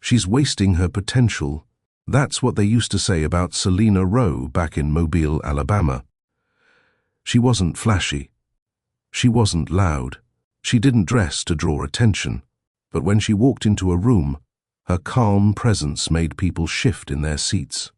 She's wasting her potential. That's what they used to say about Selena Rowe back in Mobile, Alabama. She wasn't flashy. She wasn't loud. She didn't dress to draw attention. But when she walked into a room, her calm presence made people shift in their seats.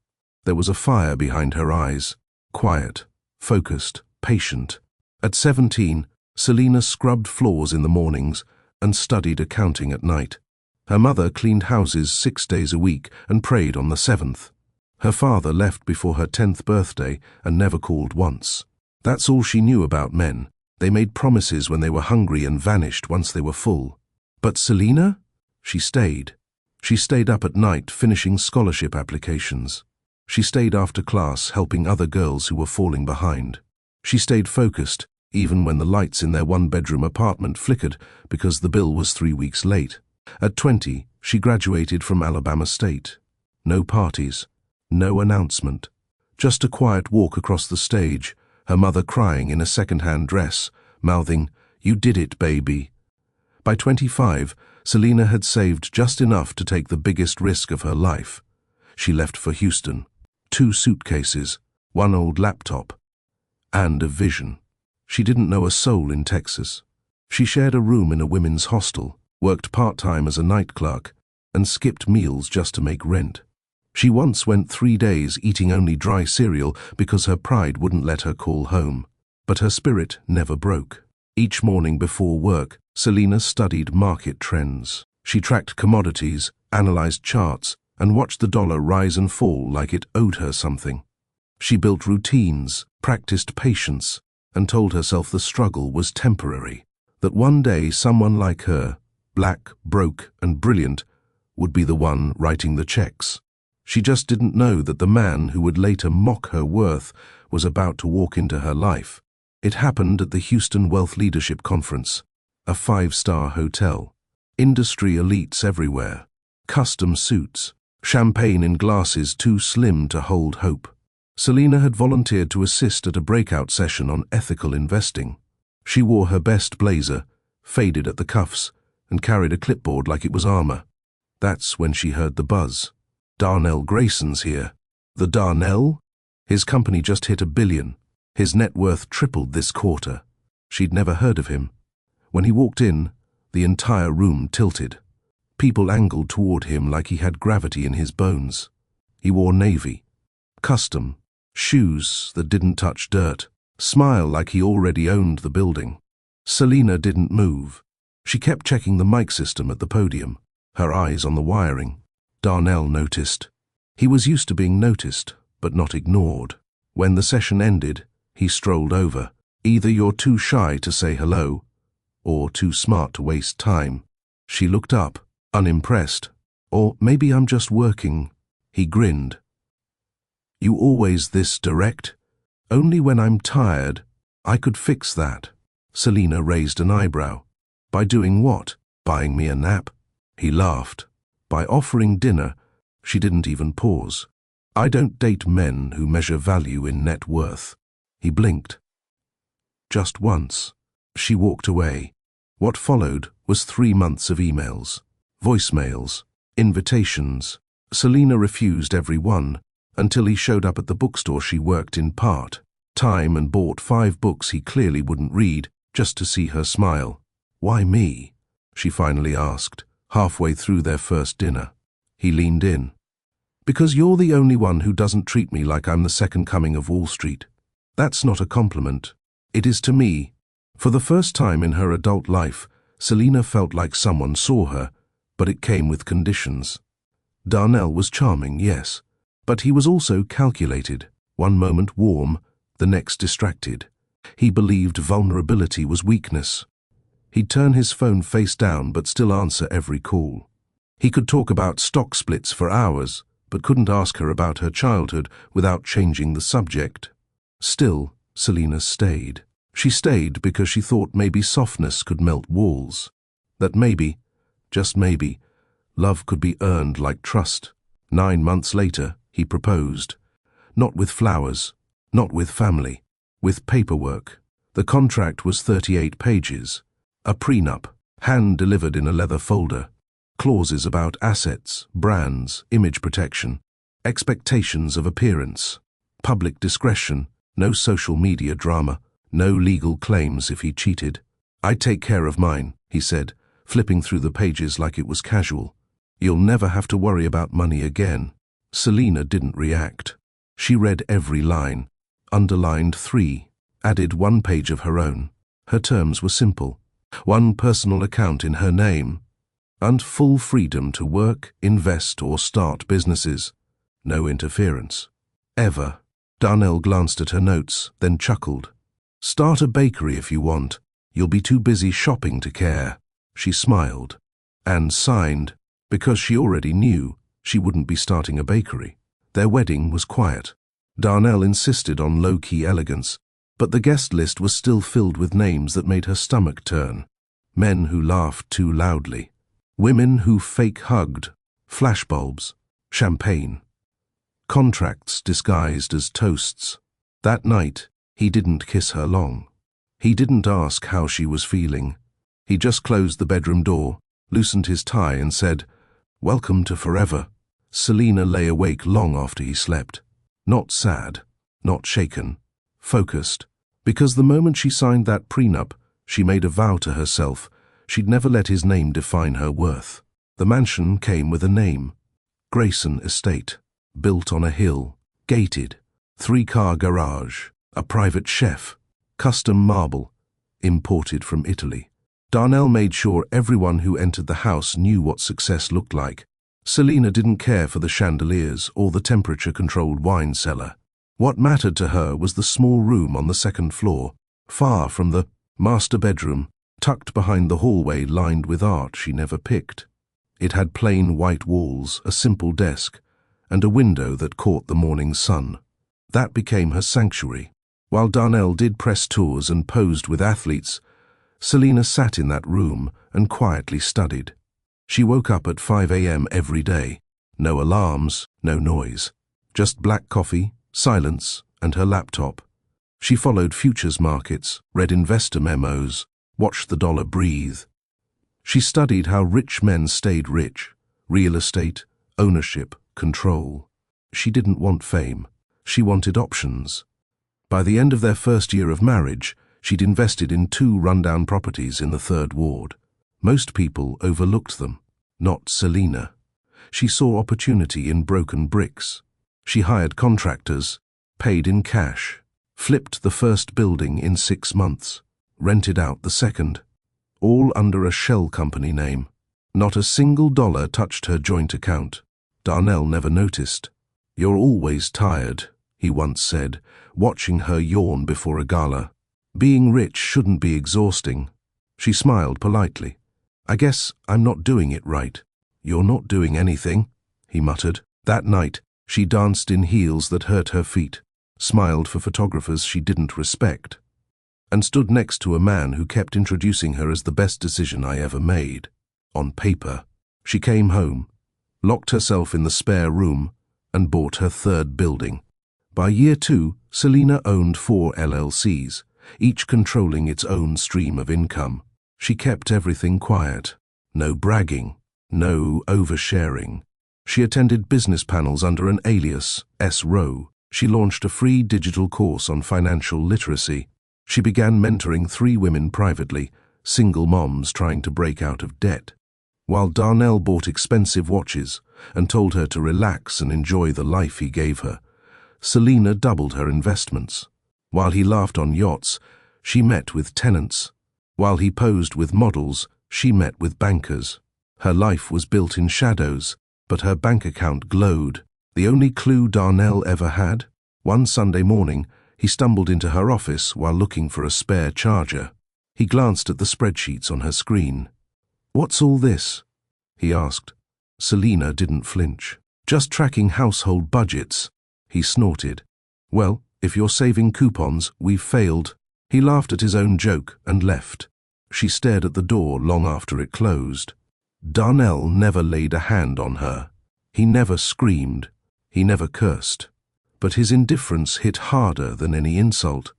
There was a fire behind her eyes, quiet, focused, patient. At 17, Selena scrubbed floors in the mornings and studied accounting at night. Her mother cleaned houses 6 days a week and prayed on the 7th. Her father left before her 10th birthday and never called once. That's all she knew about men. They made promises when they were hungry and vanished once they were full. But Selena? She stayed. She stayed up at night finishing scholarship applications. She stayed after class helping other girls who were falling behind. She stayed focused even when the lights in their one-bedroom apartment flickered because the bill was 3 weeks late. At 20, she graduated from Alabama State. No parties, no announcement. Just a quiet walk across the stage, her mother crying in a second-hand dress, mouthing, "You did it, baby." By 25, Selena had saved just enough to take the biggest risk of her life. She left for Houston. 2 suitcases, 1 old laptop, and a vision. She didn't know a soul in Texas. She shared a room in a women's hostel, worked part-time as a night clerk, and skipped meals just to make rent. She once went 3 days eating only dry cereal because her pride wouldn't let her call home. But her spirit never broke. Each morning before work, Selena studied market trends. She tracked commodities, analyzed charts, and watched the dollar rise and fall like it owed her something. She built routines, practiced patience, and told herself the struggle was temporary, that one day someone like her, black, broke, and brilliant, would be the one writing the checks. She just didn't know that the man who would later mock her worth was about to walk into her life. It happened at the Houston Wealth Leadership Conference, a 5-star hotel. Industry elites everywhere, custom suits, champagne in glasses too slim to hold hope. Selena had volunteered to assist at a breakout session on ethical investing. She wore her best blazer, faded at the cuffs, and carried a clipboard like it was armor. That's when she heard the buzz. Darnell Grayson's here. The Darnell? His company just hit $1 billion. His net worth tripled this quarter. She'd never heard of him. When he walked in, the entire room tilted. People angled toward him like he had gravity in his bones. He wore navy, custom, shoes that didn't touch dirt, smile like he already owned the building. Selena didn't move. She kept checking the mic system at the podium, her eyes on the wiring. Darnell noticed. He was used to being noticed, but not ignored. When the session ended, he strolled over. Either you're too shy to say hello, or too smart to waste time. She looked up, unimpressed. Or maybe I'm just working. He grinned. You always this direct? Only when I'm tired. I could fix that. Selena raised an eyebrow. By doing what? Buying me a nap? He laughed. By offering dinner. She didn't even pause. I don't date men who measure value in net worth. He blinked. Just once. She walked away. What followed was 3 months of emails, voicemails, invitations. Selena refused every one until he showed up at the bookstore she worked in part-time and bought 5 books he clearly wouldn't read just to see her smile. Why me? She finally asked, halfway through their first dinner. He leaned in. Because you're the only one who doesn't treat me like I'm the second coming of Wall Street. That's not a compliment. It is to me. For the first time in her adult life, Selena felt like someone saw her, but it came with conditions. Darnell was charming, yes, but he was also calculated, one moment warm, the next distracted. He believed vulnerability was weakness. He'd turn his phone face down but still answer every call. He could talk about stock splits for hours, but couldn't ask her about her childhood without changing the subject. Still, Selena stayed. She stayed because she thought maybe softness could melt walls. That maybe, just maybe, love could be earned like trust. 9 months later, he proposed. Not with flowers, not with family, with paperwork. The contract was 38 pages. A prenup, hand-delivered in a leather folder. clauses about assets, brands, image protection, expectations of appearance, public discretion, no social media drama, no legal claims if he cheated. "I take care of mine," he said, flipping through the pages like it was casual. "You'll never have to worry about money again." Selina didn't react. She read every line, underlined 3, added 1 page of her own. Her terms were simple: 1 personal account in her name, and full freedom to work, invest, or start businesses. No interference. Ever. Darnell glanced at her notes, then chuckled. "Start a bakery if you want. You'll be too busy shopping to care." She smiled, and signed, because she already knew she wouldn't be starting a bakery. Their wedding was quiet. Darnell insisted on low-key elegance, but the guest list was still filled with names that made her stomach turn. Men who laughed too loudly. Women who fake-hugged. Flashbulbs. Champagne. Contracts disguised as toasts. That night, he didn't kiss her long. He didn't ask how she was feeling. He just closed the bedroom door, loosened his tie, and said, "Welcome to forever." Selina lay awake long after he slept. Not sad, not shaken, focused. Because the moment she signed that prenup, she made a vow to herself she'd never let his name define her worth. The mansion came with a name: Grayson Estate. Built on a hill, gated, 3-car garage, a private chef, custom marble, imported from Italy. Darnell made sure everyone who entered the house knew what success looked like. Selina didn't care for the chandeliers or the temperature-controlled wine cellar. What mattered to her was the small room on the 2nd floor, far from the master bedroom, tucked behind the hallway lined with art she never picked. It had plain white walls, a simple desk, and a window that caught the morning sun. That became her sanctuary. While Darnell did press tours and posed with athletes, Selina sat in that room and quietly studied. She woke up at 5 a.m. every day. No alarms, no noise. Just black coffee, silence, and her laptop. She followed futures markets, read investor memos, watched the dollar breathe. She studied how rich men stayed rich: real estate, ownership, control. She didn't want fame. She wanted options. By the end of their first year of marriage, she'd invested in 2 rundown properties in the 3rd Ward. Most people overlooked them. Not Selina. She saw opportunity in broken bricks. She hired contractors, paid in cash, flipped the first building in 6 months, rented out the second, all under a shell company name. Not a single dollar touched her joint account. Darnell never noticed. "You're always tired," he once said, watching her yawn before a gala. "Being rich shouldn't be exhausting." She smiled politely. "I guess I'm not doing it right." "You're not doing anything," he muttered. That night, she danced in heels that hurt her feet, smiled for photographers she didn't respect, and stood next to a man who kept introducing her as the best decision I ever made. On paper. She came home, locked herself in the spare room, and bought her 3rd building. By year 2, Selina owned 4 LLCs, each controlling its own stream of income. She kept everything quiet. No bragging, no oversharing. She attended business panels under an alias, S. Rowe. She launched a free digital course on financial literacy. She began mentoring 3 women privately, single moms trying to break out of debt. While Darnell bought expensive watches and told her to relax and enjoy the life he gave her, Selina doubled her investments. While he laughed on yachts, she met with tenants. While he posed with models, she met with bankers. Her life was built in shadows, but her bank account glowed. The only clue Darnell ever had? One Sunday morning, he stumbled into her office while looking for a spare charger. He glanced at the spreadsheets on her screen. "What's all this?" he asked. Selina didn't flinch. "Just tracking household budgets," he snorted. "Well, if you're saving coupons, we've failed." He laughed at his own joke and left. She stared at the door long after it closed. Darnell never laid a hand on her. He never screamed. He never cursed. But his indifference hit harder than any insult.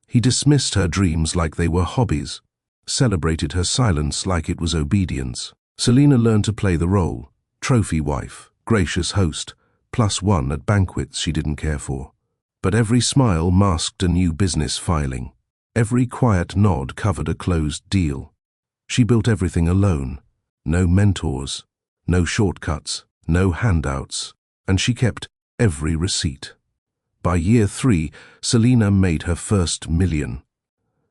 He dismissed her dreams like they were hobbies, celebrated her silence like it was obedience. Selina learned to play the role: trophy wife, gracious host, +1 at banquets she didn't care for. But every smile masked a new business filing. Every quiet nod covered a closed deal. She built everything alone. No mentors, no shortcuts, no handouts, and she kept every receipt. By year 3, Selina made her first million.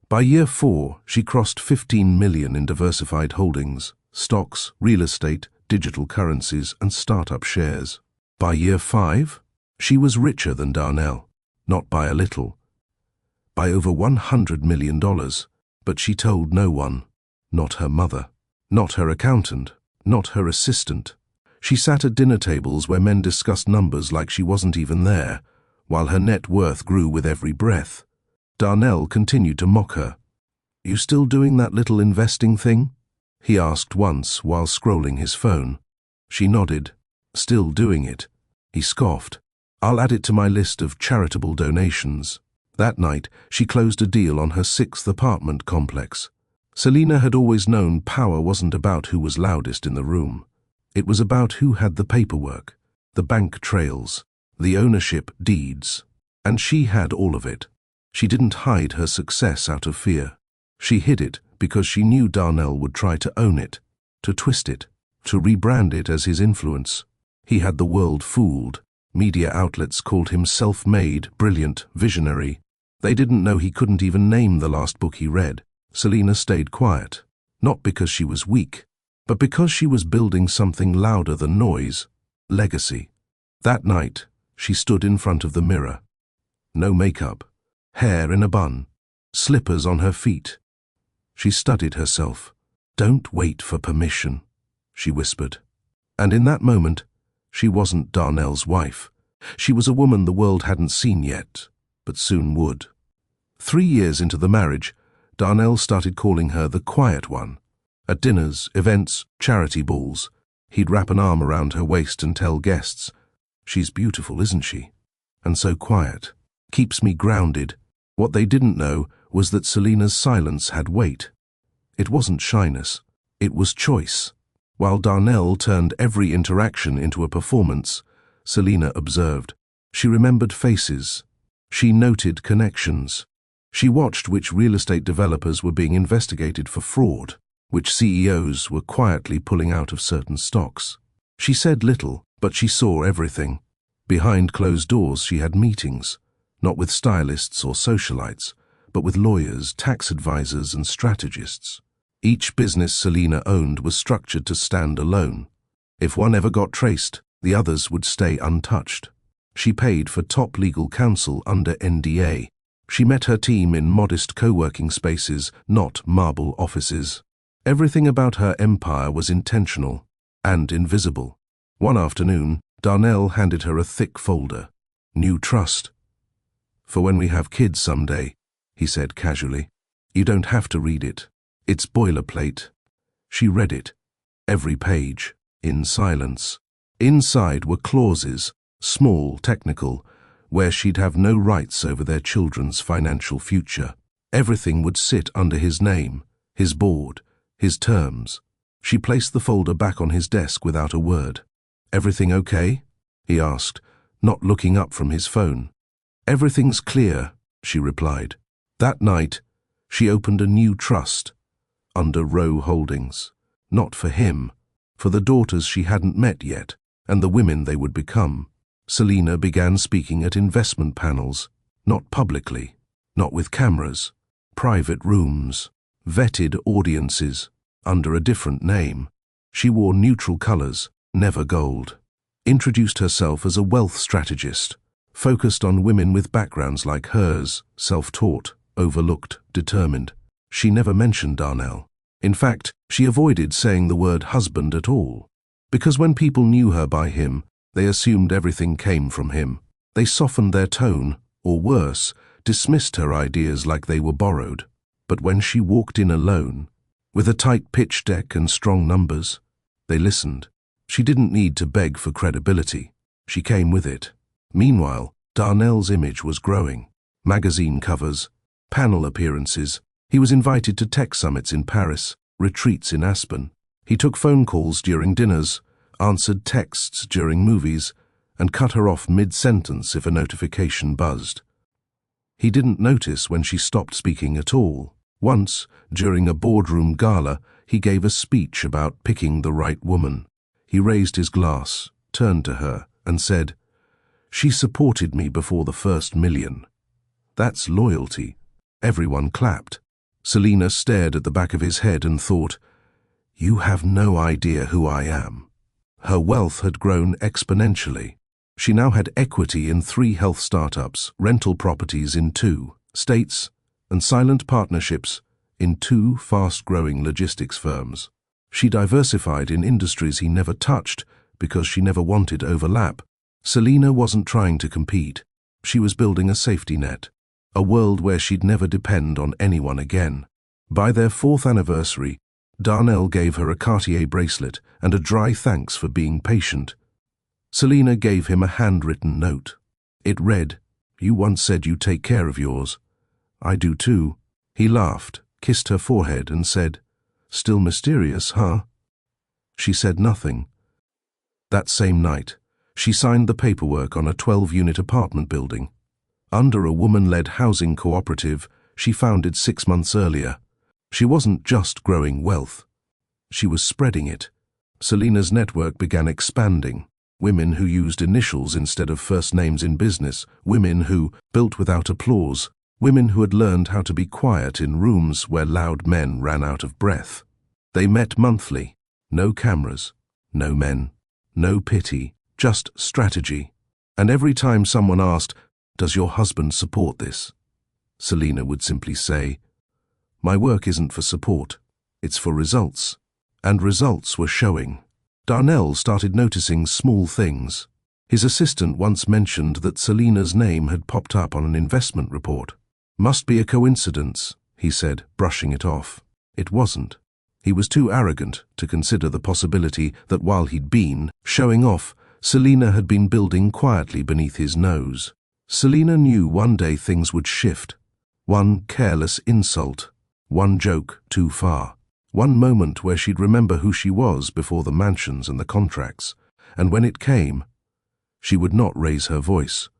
By year 4, she crossed 15 million in diversified holdings, stocks, real estate, digital currencies, and startup shares. By year 5, she was richer than Darnell, not by a little, by over $100 million, but she told no one, not her mother, not her accountant, not her assistant. She sat at dinner tables where men discussed numbers like she wasn't even there, while her net worth grew with every breath. Darnell continued to mock her. "You still doing that little investing thing?" he asked once while scrolling his phone. She nodded. "Still doing it." He scoffed. "I'll add it to my list of charitable donations." That night, she closed a deal on her 6th apartment complex. Selina had always known power wasn't about who was loudest in the room. It was about who had the paperwork, the bank trails, the ownership deeds. And she had all of it. She didn't hide her success out of fear. She hid it because she knew Darnell would try to own it, to twist it, to rebrand it as his influence. He had the world fooled. Media outlets called him self-made, brilliant, visionary. They didn't know he couldn't even name the last book he read. Selina stayed quiet, not because she was weak, but because she was building something louder than noise: legacy. That night, she stood in front of the mirror. No makeup, hair in a bun, slippers on her feet. She studied herself. "Don't wait for permission," she whispered. And in that moment, she wasn't Darnell's wife. She was a woman the world hadn't seen yet, but soon would. 3 years into the marriage, Darnell started calling her the quiet one. At dinners, events, charity balls, he'd wrap an arm around her waist and tell guests, "She's beautiful, isn't she? And so quiet. Keeps me grounded." What they didn't know was that Selina's silence had weight. It wasn't shyness. It was choice. While Darnell turned every interaction into a performance, Selina observed. She remembered faces. She noted connections. She watched which real estate developers were being investigated for fraud, which CEOs were quietly pulling out of certain stocks. She said little, but she saw everything. Behind closed doors she had meetings, not with stylists or socialites, but with lawyers, tax advisors, and strategists. Each business Selina owned was structured to stand alone. If one ever got traced, the others would stay untouched. She paid for top legal counsel under NDA. She met her team in modest co-working spaces, not marble offices. Everything about her empire was intentional and invisible. One afternoon, Darnell handed her a thick folder. "New trust. For when we have kids someday," he said casually. "You don't have to read it. It's boilerplate." She read it, every page, in silence. Inside were clauses, small, technical, where she'd have no rights over their children's financial future. Everything would sit under his name, his board, his terms. She placed the folder back on his desk without a word. "Everything okay?" he asked, not looking up from his phone. "Everything's clear," she replied. That night, she opened a new trust, under Rowe Holdings. Not for him, for the daughters she hadn't met yet, and the women they would become. Selina began speaking at investment panels, not publicly, not with cameras, private rooms, vetted audiences, under a different name. She wore neutral colors, never gold. Introduced herself as a wealth strategist, focused on women with backgrounds like hers, self-taught, overlooked, determined. She never mentioned Darnell. In fact, she avoided saying the word husband at all, because when people knew her by him, they assumed everything came from him. They softened their tone, or worse, dismissed her ideas like they were borrowed. But when she walked in alone, with a tight pitch deck and strong numbers, they listened. She didn't need to beg for credibility. She came with it. Meanwhile, Darnell's image was growing. Magazine covers, panel appearances. He was invited to tech summits in Paris, retreats in Aspen. He took phone calls during dinners, answered texts during movies, and cut her off mid-sentence if a notification buzzed. He didn't notice when she stopped speaking at all. Once, during a boardroom gala, he gave a speech about picking the right woman. He raised his glass, turned to her, and said, "She supported me before the first million." That's loyalty. Everyone clapped. Selina stared at the back of his head and thought, "You have no idea who I am." Her wealth had grown exponentially. She now had equity in 3 health startups, rental properties in 2 states, and silent partnerships in 2 fast-growing logistics firms. She diversified in industries he never touched because she never wanted overlap. Selina wasn't trying to compete. She was building a safety net, a world where she'd never depend on anyone again. By their 4th anniversary, Darnell gave her a Cartier bracelet and a dry thanks for being patient. Selina gave him a handwritten note. It read, "You once said you take care of yours. I do too." He laughed, kissed her forehead, and said, "Still mysterious, huh?" She said nothing. That same night, she signed the paperwork on a 12-unit apartment building. Under a woman-led housing cooperative she founded 6 months earlier. She wasn't just growing wealth. She was spreading it. Selina's network began expanding. Women who used initials instead of first names in business, women who built without applause, women who had learned how to be quiet in rooms where loud men ran out of breath. They met monthly. No cameras, no men, no pity, just strategy. And every time someone asked, "Does your husband support this?" Selina would simply say, "My work isn't for support, it's for results." And results were showing. Darnell started noticing small things. His assistant once mentioned that Selina's name had popped up on an investment report. "Must be a coincidence," he said, brushing it off. It wasn't. He was too arrogant to consider the possibility that while he'd been showing off, Selina had been building quietly beneath his nose. Selina knew one day things would shift. One careless insult, one joke too far. One moment where she'd remember who she was before the mansions and the contracts, and when it came, she would not raise her voice.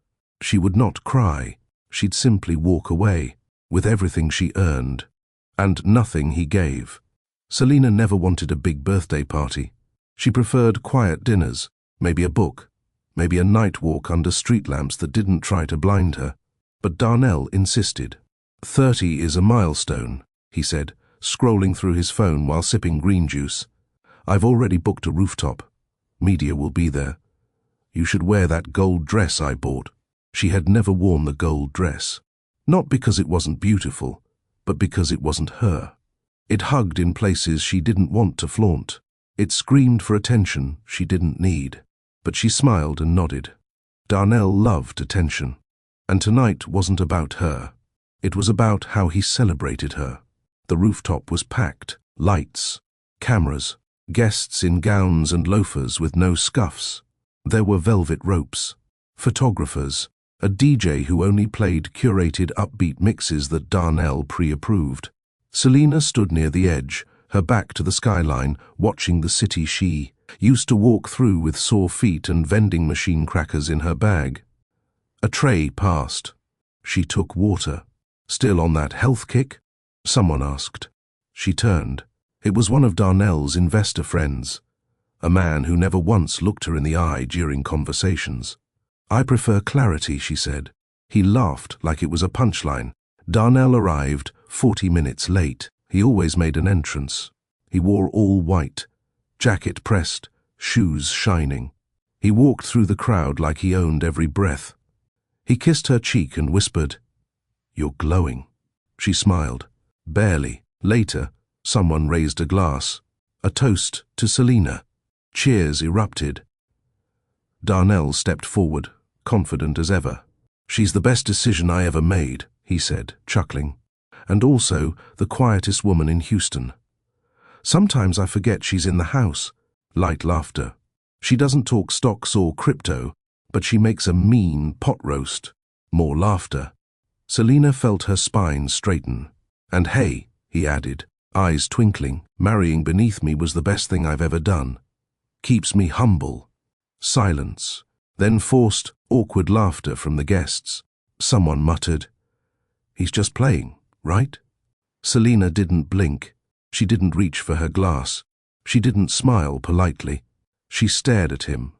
She would not cry. She'd simply walk away, with everything she earned, and nothing he gave. Selina never wanted a big birthday party. She preferred quiet dinners, maybe a book, maybe a night walk under street lamps that didn't try to blind her. But Darnell insisted. 30 is a milestone, he said, scrolling through his phone while sipping green juice. "I've already booked a rooftop. Media will be there. You should wear that gold dress I bought." She had never worn the gold dress. Not because it wasn't beautiful, but because it wasn't her. It hugged in places she didn't want to flaunt. It screamed for attention she didn't need. But she smiled and nodded. Darnell loved attention. And tonight wasn't about her. It was about how he celebrated her. The rooftop was packed. Lights, cameras, guests in gowns and loafers with no scuffs. There were velvet ropes, photographers, a DJ who only played curated upbeat mixes that Darnell pre-approved. Selina stood near the edge, her back to the skyline, watching the city she used to walk through with sore feet and vending machine crackers in her bag. A tray passed. She took water. "Still on that health kick?" someone asked. She turned. It was one of Darnell's investor friends, a man who never once looked her in the eye during conversations. "I prefer clarity," she said. He laughed like it was a punchline. Darnell arrived 40 minutes late. He always made an entrance. He wore all white, jacket pressed, shoes shining. He walked through the crowd like he owned every breath. He kissed her cheek and whispered, "You're glowing." She smiled. Barely. Later, someone raised a glass. A toast to Selina. Cheers erupted. Darnell stepped forward, confident as ever. "She's the best decision I ever made," he said, chuckling. "And also the quietest woman in Houston. Sometimes I forget she's in the house." Light laughter. "She doesn't talk stocks or crypto, but she makes a mean pot roast." More laughter. Selina felt her spine straighten. "And hey," he added, eyes twinkling. Marrying beneath me was the best thing I've ever done. Keeps me humble. Silence. Then forced, awkward laughter from the guests. Someone muttered, "He's just playing, right?" Selina didn't blink. She didn't reach for her glass. She didn't smile politely. She stared at him.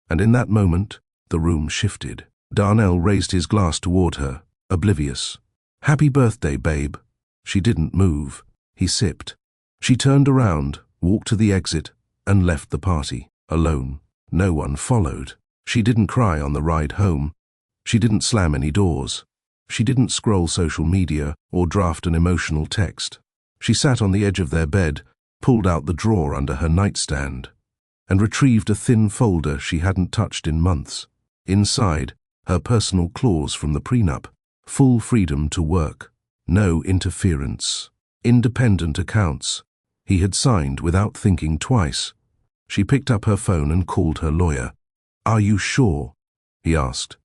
And in that moment, the room shifted. Darnell raised his glass toward her, oblivious. "Happy birthday, babe." She didn't move. He sipped. She turned around, walked to the exit, and left the party, alone. No one followed. She didn't cry on the ride home. She didn't slam any doors. She didn't scroll social media or draft an emotional text. She sat on the edge of their bed, pulled out the drawer under her nightstand, and retrieved a thin folder she hadn't touched in months. Inside, her personal clause from the prenup. Full freedom to work. No interference. Independent accounts. He had signed without thinking twice. She picked up her phone and called her lawyer. "Are you sure?" he asked.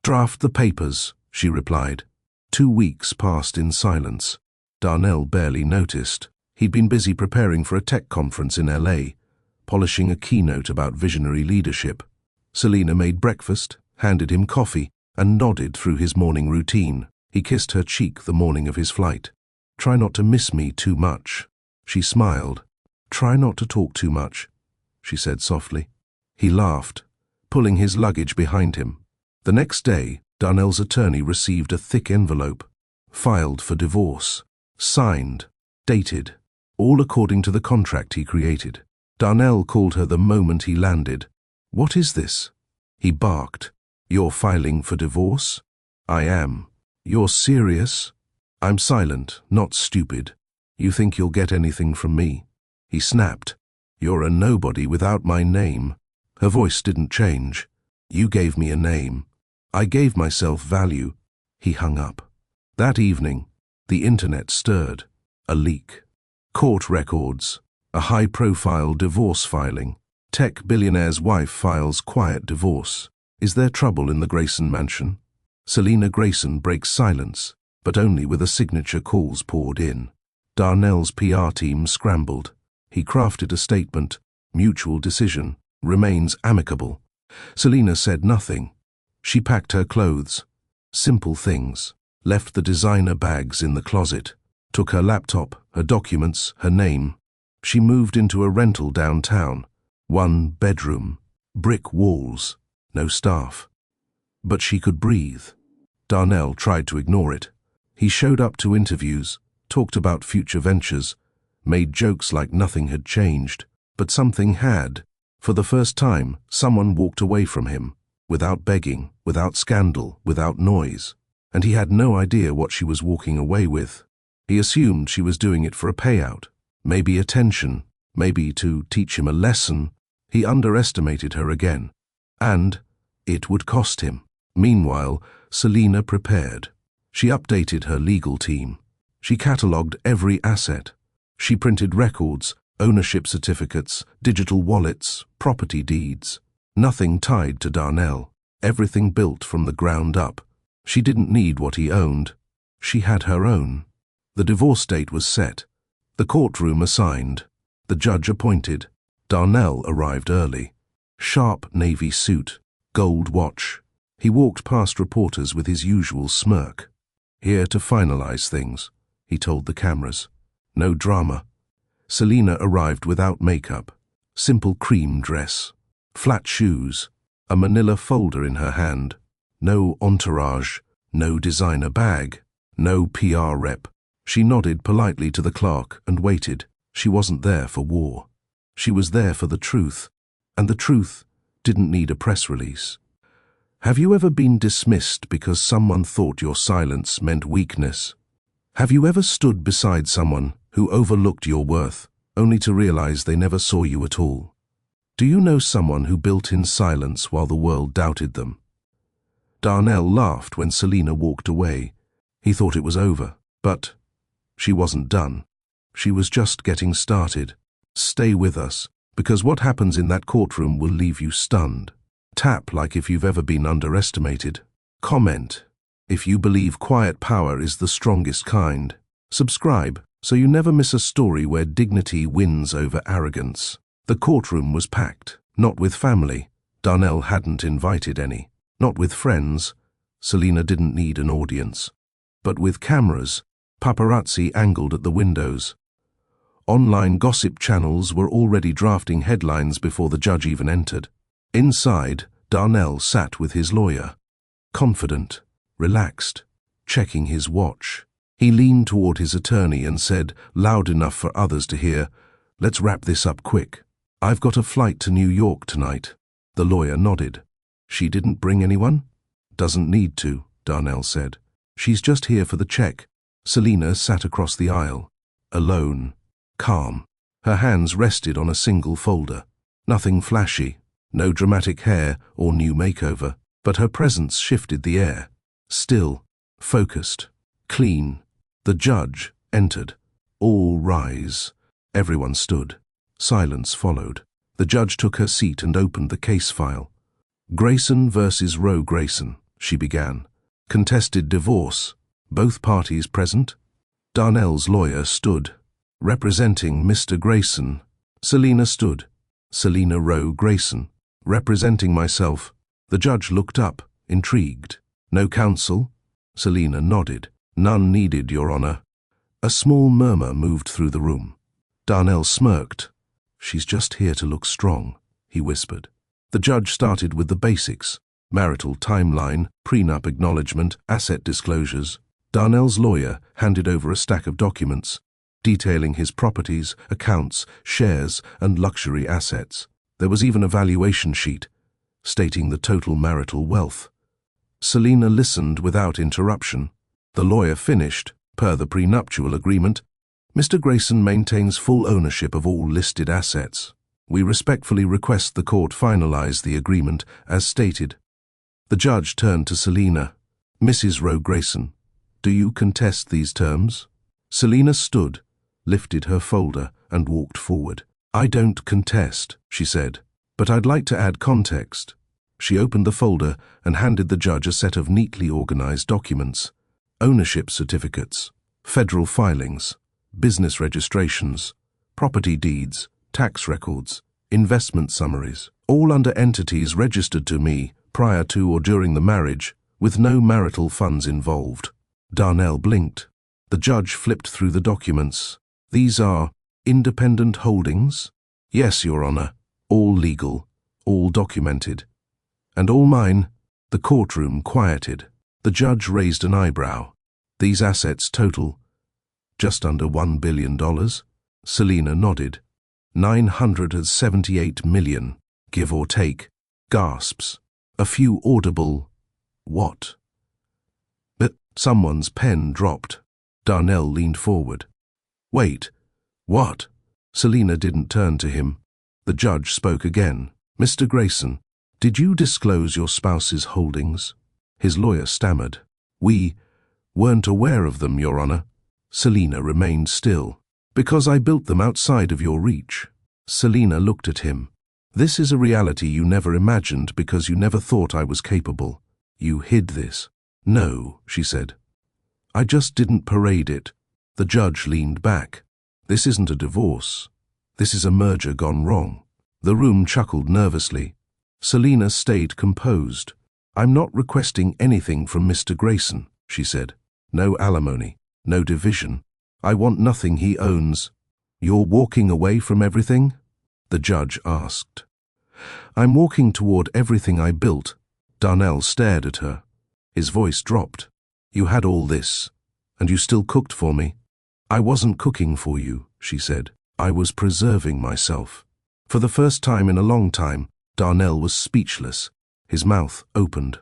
"Draft the papers," she replied. 2 weeks passed in silence. Darnell barely noticed. He'd been busy preparing for a tech conference in LA, polishing a keynote about visionary leadership. Selina made breakfast, handed him coffee, and nodded through his morning routine. He kissed her cheek the morning of his flight. "Try not to miss me too much." She smiled. "Try not to talk too much," she said softly. He laughed, pulling his luggage behind him. The next day, Darnell's attorney received a thick envelope, filed for divorce, signed, dated, all according to the contract he created. Darnell called her the moment he landed. "What is this?" He barked. "You're filing for divorce?" "I am." "You're serious?" "I'm silent, not stupid. You think you'll get anything from me?" He snapped. "You're a nobody without my name." Her voice didn't change. "You gave me a name. I gave myself value." He hung up. That evening, the internet stirred. A leak. Court records. A high-profile divorce filing. Tech billionaire's wife files quiet divorce. Is there trouble in the Grayson mansion? Selina Grayson breaks silence, but only with a signature calls poured in. Darnell's PR team scrambled. He crafted a statement. Mutual decision. Remains amicable. Selina said nothing. She packed her clothes. Simple things. Left the designer bags in the closet. Took her laptop, her documents, her name. She moved into a rental downtown. 1 bedroom. Brick walls. No staff. But she could breathe. Darnell tried to ignore it. He showed up to interviews, talked about future ventures, made jokes like nothing had changed. But something had. For the first time, someone walked away from him, without begging, without scandal, without noise. And he had no idea what she was walking away with. He assumed she was doing it for a payout, maybe attention, maybe to teach him a lesson. He underestimated her again. And it would cost him. Meanwhile, Selina prepared. She updated her legal team. She catalogued every asset. She printed records, ownership certificates, digital wallets, property deeds. Nothing tied to Darnell. Everything built from the ground up. She didn't need what he owned. She had her own. The divorce date was set. The courtroom assigned. The judge appointed. Darnell arrived early. Sharp navy suit, gold watch. He walked past reporters with his usual smirk. "Here to finalize things," he told the cameras. No drama. Selina arrived without makeup. Simple cream dress. Flat shoes. A manila folder in her hand. No entourage. No designer bag. No PR rep. She nodded politely to the clerk and waited. She wasn't there for war. She was there for the truth. And the truth didn't need a press release. Have you ever been dismissed because someone thought your silence meant weakness? Have you ever stood beside someone who overlooked your worth, only to realize they never saw you at all? Do you know someone who built in silence while the world doubted them? Darnell laughed when Selina walked away. He thought it was over, but she wasn't done. She was just getting started. Stay with us, because what happens in that courtroom will leave you stunned. Tap like if you've ever been underestimated. Comment if you believe quiet power is the strongest kind. Subscribe So you never miss a story where dignity wins over arrogance. The courtroom was packed, not with family. Darnell hadn't invited any. Not with friends. Selina didn't need an audience. But with cameras, paparazzi angled at the windows. Online gossip channels were already drafting headlines before the judge even entered. Inside, Darnell sat with his lawyer. Confident, relaxed, checking his watch. He leaned toward his attorney and said, loud enough for others to hear, "Let's wrap this up quick. I've got a flight to New York tonight." The lawyer nodded. "She didn't bring anyone?" "Doesn't need to," Darnell said. "She's just here for the check." Selina sat across the aisle, alone, calm. Her hands rested on a single folder. Nothing flashy, no dramatic hair or new makeover, but her presence shifted the air. Still, focused, clean. The judge entered. All rise. Everyone stood. Silence followed. The judge took her seat and opened the case file. "Grayson versus Roe Grayson," she began. "Contested divorce. Both parties present?" Darnell's lawyer stood. "Representing Mr. Grayson." Selina stood. "Selina Roe Grayson. Representing myself." The judge looked up, intrigued. "No counsel?" Selina nodded. "None needed, Your Honor." A small murmur moved through the room. Darnell smirked. "She's just here to look strong," he whispered. The judge started with the basics: marital timeline, prenup acknowledgement, asset disclosures. Darnell's lawyer handed over a stack of documents, detailing his properties, accounts, shares, and luxury assets. There was even a valuation sheet, stating the total marital wealth. Selina listened without interruption. The lawyer finished. "Per the prenuptial agreement, Mr. Grayson maintains full ownership of all listed assets. We respectfully request the court finalize the agreement as stated." The judge turned to Selina. "Mrs. Roe Grayson, do you contest these terms?" Selina stood, lifted her folder, and walked forward. "I don't contest," she said, "but I'd like to add context." She opened the folder and handed the judge a set of neatly organized documents: ownership certificates, federal filings, business registrations, property deeds, tax records, investment summaries, all under entities registered to me prior to or during the marriage, with no marital funds involved. Darnell blinked. The judge flipped through the documents. "These are independent holdings?" "Yes, Your Honor. All legal, all documented." "And all mine?" The courtroom quieted. The judge raised an eyebrow. "These assets total just under $1 billion. Selina nodded. $978 million, give or take. Gasps. A few audible, "What?" But someone's pen dropped. Darnell leaned forward. "Wait, what?" Selina didn't turn to him. The judge spoke again. "Mr. Grayson, did you disclose your spouse's holdings?" His lawyer stammered. "We weren't aware of them, Your Honor." Selina remained still. "Because I built them outside of your reach." Selina looked at him. "This is a reality you never imagined because you never thought I was capable. You hid this." "No," she said. "I just didn't parade it." The judge leaned back. "This isn't a divorce. This is a merger gone wrong." The room chuckled nervously. Selina stayed composed. "I'm not requesting anything from Mr. Grayson," she said. "No alimony, no division. I want nothing he owns." "You're walking away from everything?" the judge asked. "I'm walking toward everything I built." Darnell stared at her. His voice dropped. "You had all this, and you still cooked for me." "I wasn't cooking for you," she said. "I was preserving myself." For the first time in a long time, Darnell was speechless. His mouth opened,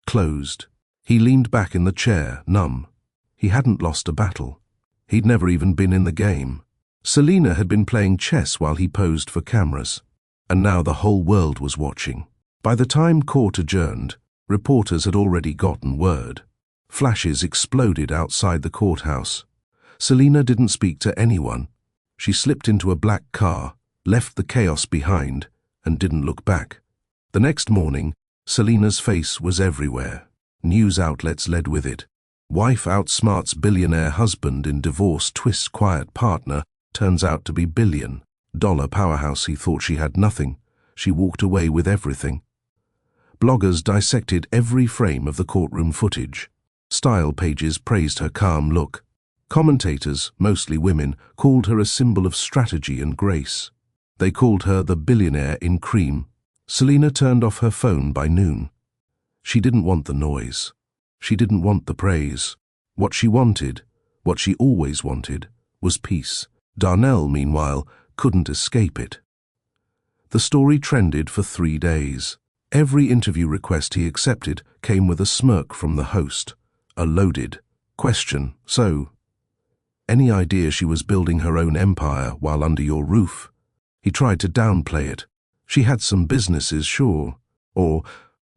closed. He leaned back in the chair, numb. He hadn't lost a battle. He'd never even been in the game. Selina had been playing chess while he posed for cameras, and now the whole world was watching. By the time court adjourned, reporters had already gotten word. Flashes exploded outside the courthouse. Selina didn't speak to anyone. She slipped into a black car, left the chaos behind, and didn't look back. The next morning, Selina's face was everywhere. News outlets led with it. Wife outsmarts billionaire husband in divorce twists quiet partner, turns out to be billion-dollar powerhouse. He thought she had nothing. She walked away with everything. Bloggers dissected every frame of the courtroom footage. Style pages praised her calm look. Commentators, mostly women, called her a symbol of strategy and grace. They called her the billionaire in cream. Selena turned off her phone by noon. She didn't want the noise. She didn't want the praise. What she wanted, what she always wanted, was peace. Darnell, meanwhile, couldn't escape it. The story trended for 3 days. Every interview request he accepted came with a smirk from the host, a loaded question. So, any idea she was building her own empire while under your roof? He tried to downplay it. She had some businesses, sure. Or,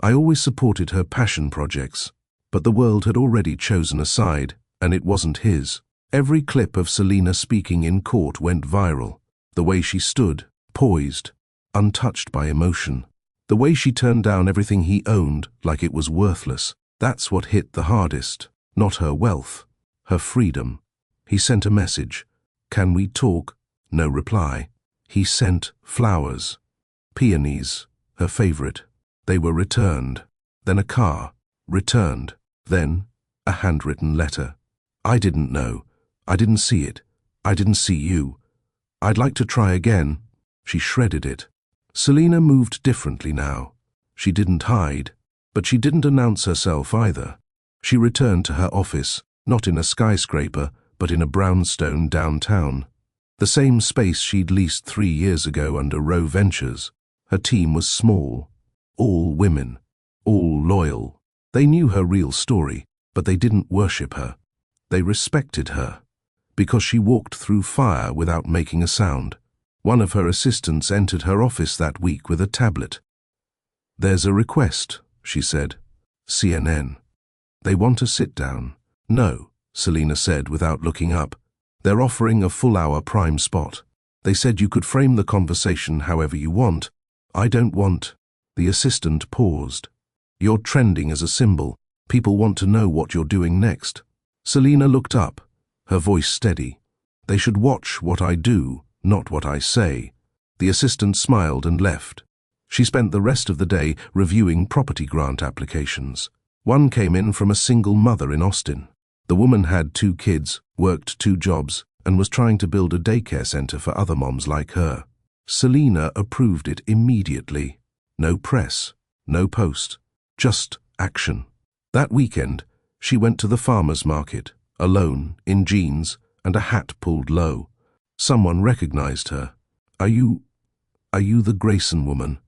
I always supported her passion projects. But the world had already chosen a side, and it wasn't his. Every clip of Selena speaking in court went viral. The way she stood, poised, untouched by emotion. The way she turned down everything he owned like it was worthless. That's what hit the hardest. Not her wealth, her freedom. He sent a message. Can we talk? No reply. He sent flowers. Peonies, her favorite. They were returned. Then a car. Returned. Then a handwritten letter. I didn't know. I didn't see it. I didn't see you. I'd like to try again. She shredded it. Selena moved differently now. She didn't hide, but she didn't announce herself either. She returned to her office, not in a skyscraper, but in a brownstone downtown. The same space she'd leased 3 years ago under Rowe Ventures. Her team was small. All women. All loyal. They knew her real story, but they didn't worship her. They respected her. Because she walked through fire without making a sound. One of her assistants entered her office that week with a tablet. There's a request, she said. CNN. They want to sit down. No, Selena said without looking up. They're offering a full-hour prime spot. They said you could frame the conversation however you want. I don't want. The assistant paused. You're trending as a symbol. People want to know what you're doing next. Selena looked up, her voice steady. They should watch what I do, not what I say. The assistant smiled and left. She spent the rest of the day reviewing property grant applications. One came in from a single mother in Austin. The woman had 2 kids, worked 2 jobs, and was trying to build a daycare center for other moms like her. Selena approved it immediately. No press, no post, just action. That weekend, she went to the farmer's market, alone, in jeans and a hat pulled low. Someone recognized her. Are you the Grayson woman?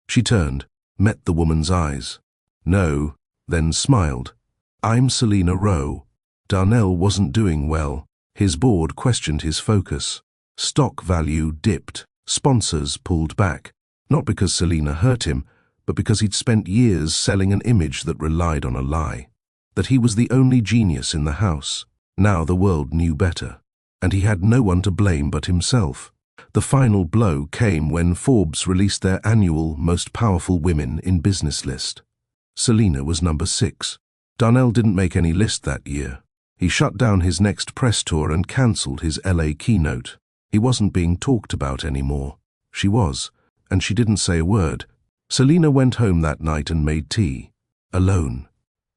She turned, met the woman's eyes. No, then smiled. I'm Selena Rowe. Darnell wasn't doing well. His board questioned his focus. Stock value dipped. Sponsors pulled back. Not because Selena hurt him, but because he'd spent years selling an image that relied on a lie. That he was the only genius in the house. Now the world knew better. And he had no one to blame but himself. The final blow came when Forbes released their annual Most Powerful Women in Business list. Selena was number 6. Darnell didn't make any list that year. He shut down his next press tour and cancelled his LA keynote. He wasn't being talked about anymore. She was, and she didn't say a word. Selena went home that night and made tea. Alone.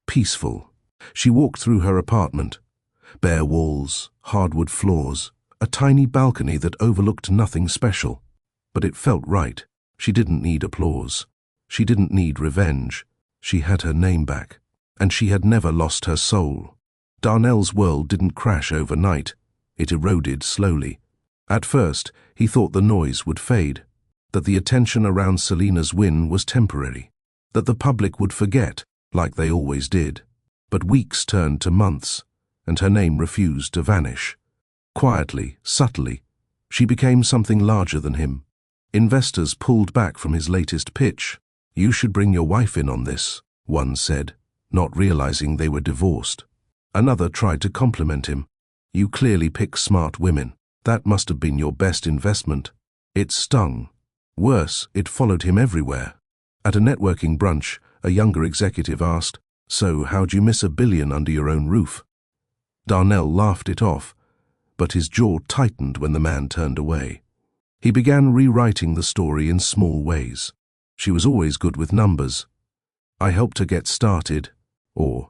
Peaceful. She walked through her apartment. Bare walls, hardwood floors, a tiny balcony that overlooked nothing special. But it felt right. She didn't need applause. She didn't need revenge. She had her name back. And she had never lost her soul. Darnell's world didn't crash overnight. It eroded slowly. At first, he thought the noise would fade, that the attention around Selena's win was temporary, that the public would forget, like they always did. But weeks turned to months, and her name refused to vanish. Quietly, subtly, she became something larger than him. Investors pulled back from his latest pitch. You should bring your wife in on this, one said, not realizing they were divorced. Another tried to compliment him. You clearly pick smart women. That must have been your best investment. It stung. Worse, it followed him everywhere. At a networking brunch, a younger executive asked, So how'd you miss $1 billion under your own roof? Darnell laughed it off, but his jaw tightened when the man turned away. He began rewriting the story in small ways. She was always good with numbers. I helped her get started, or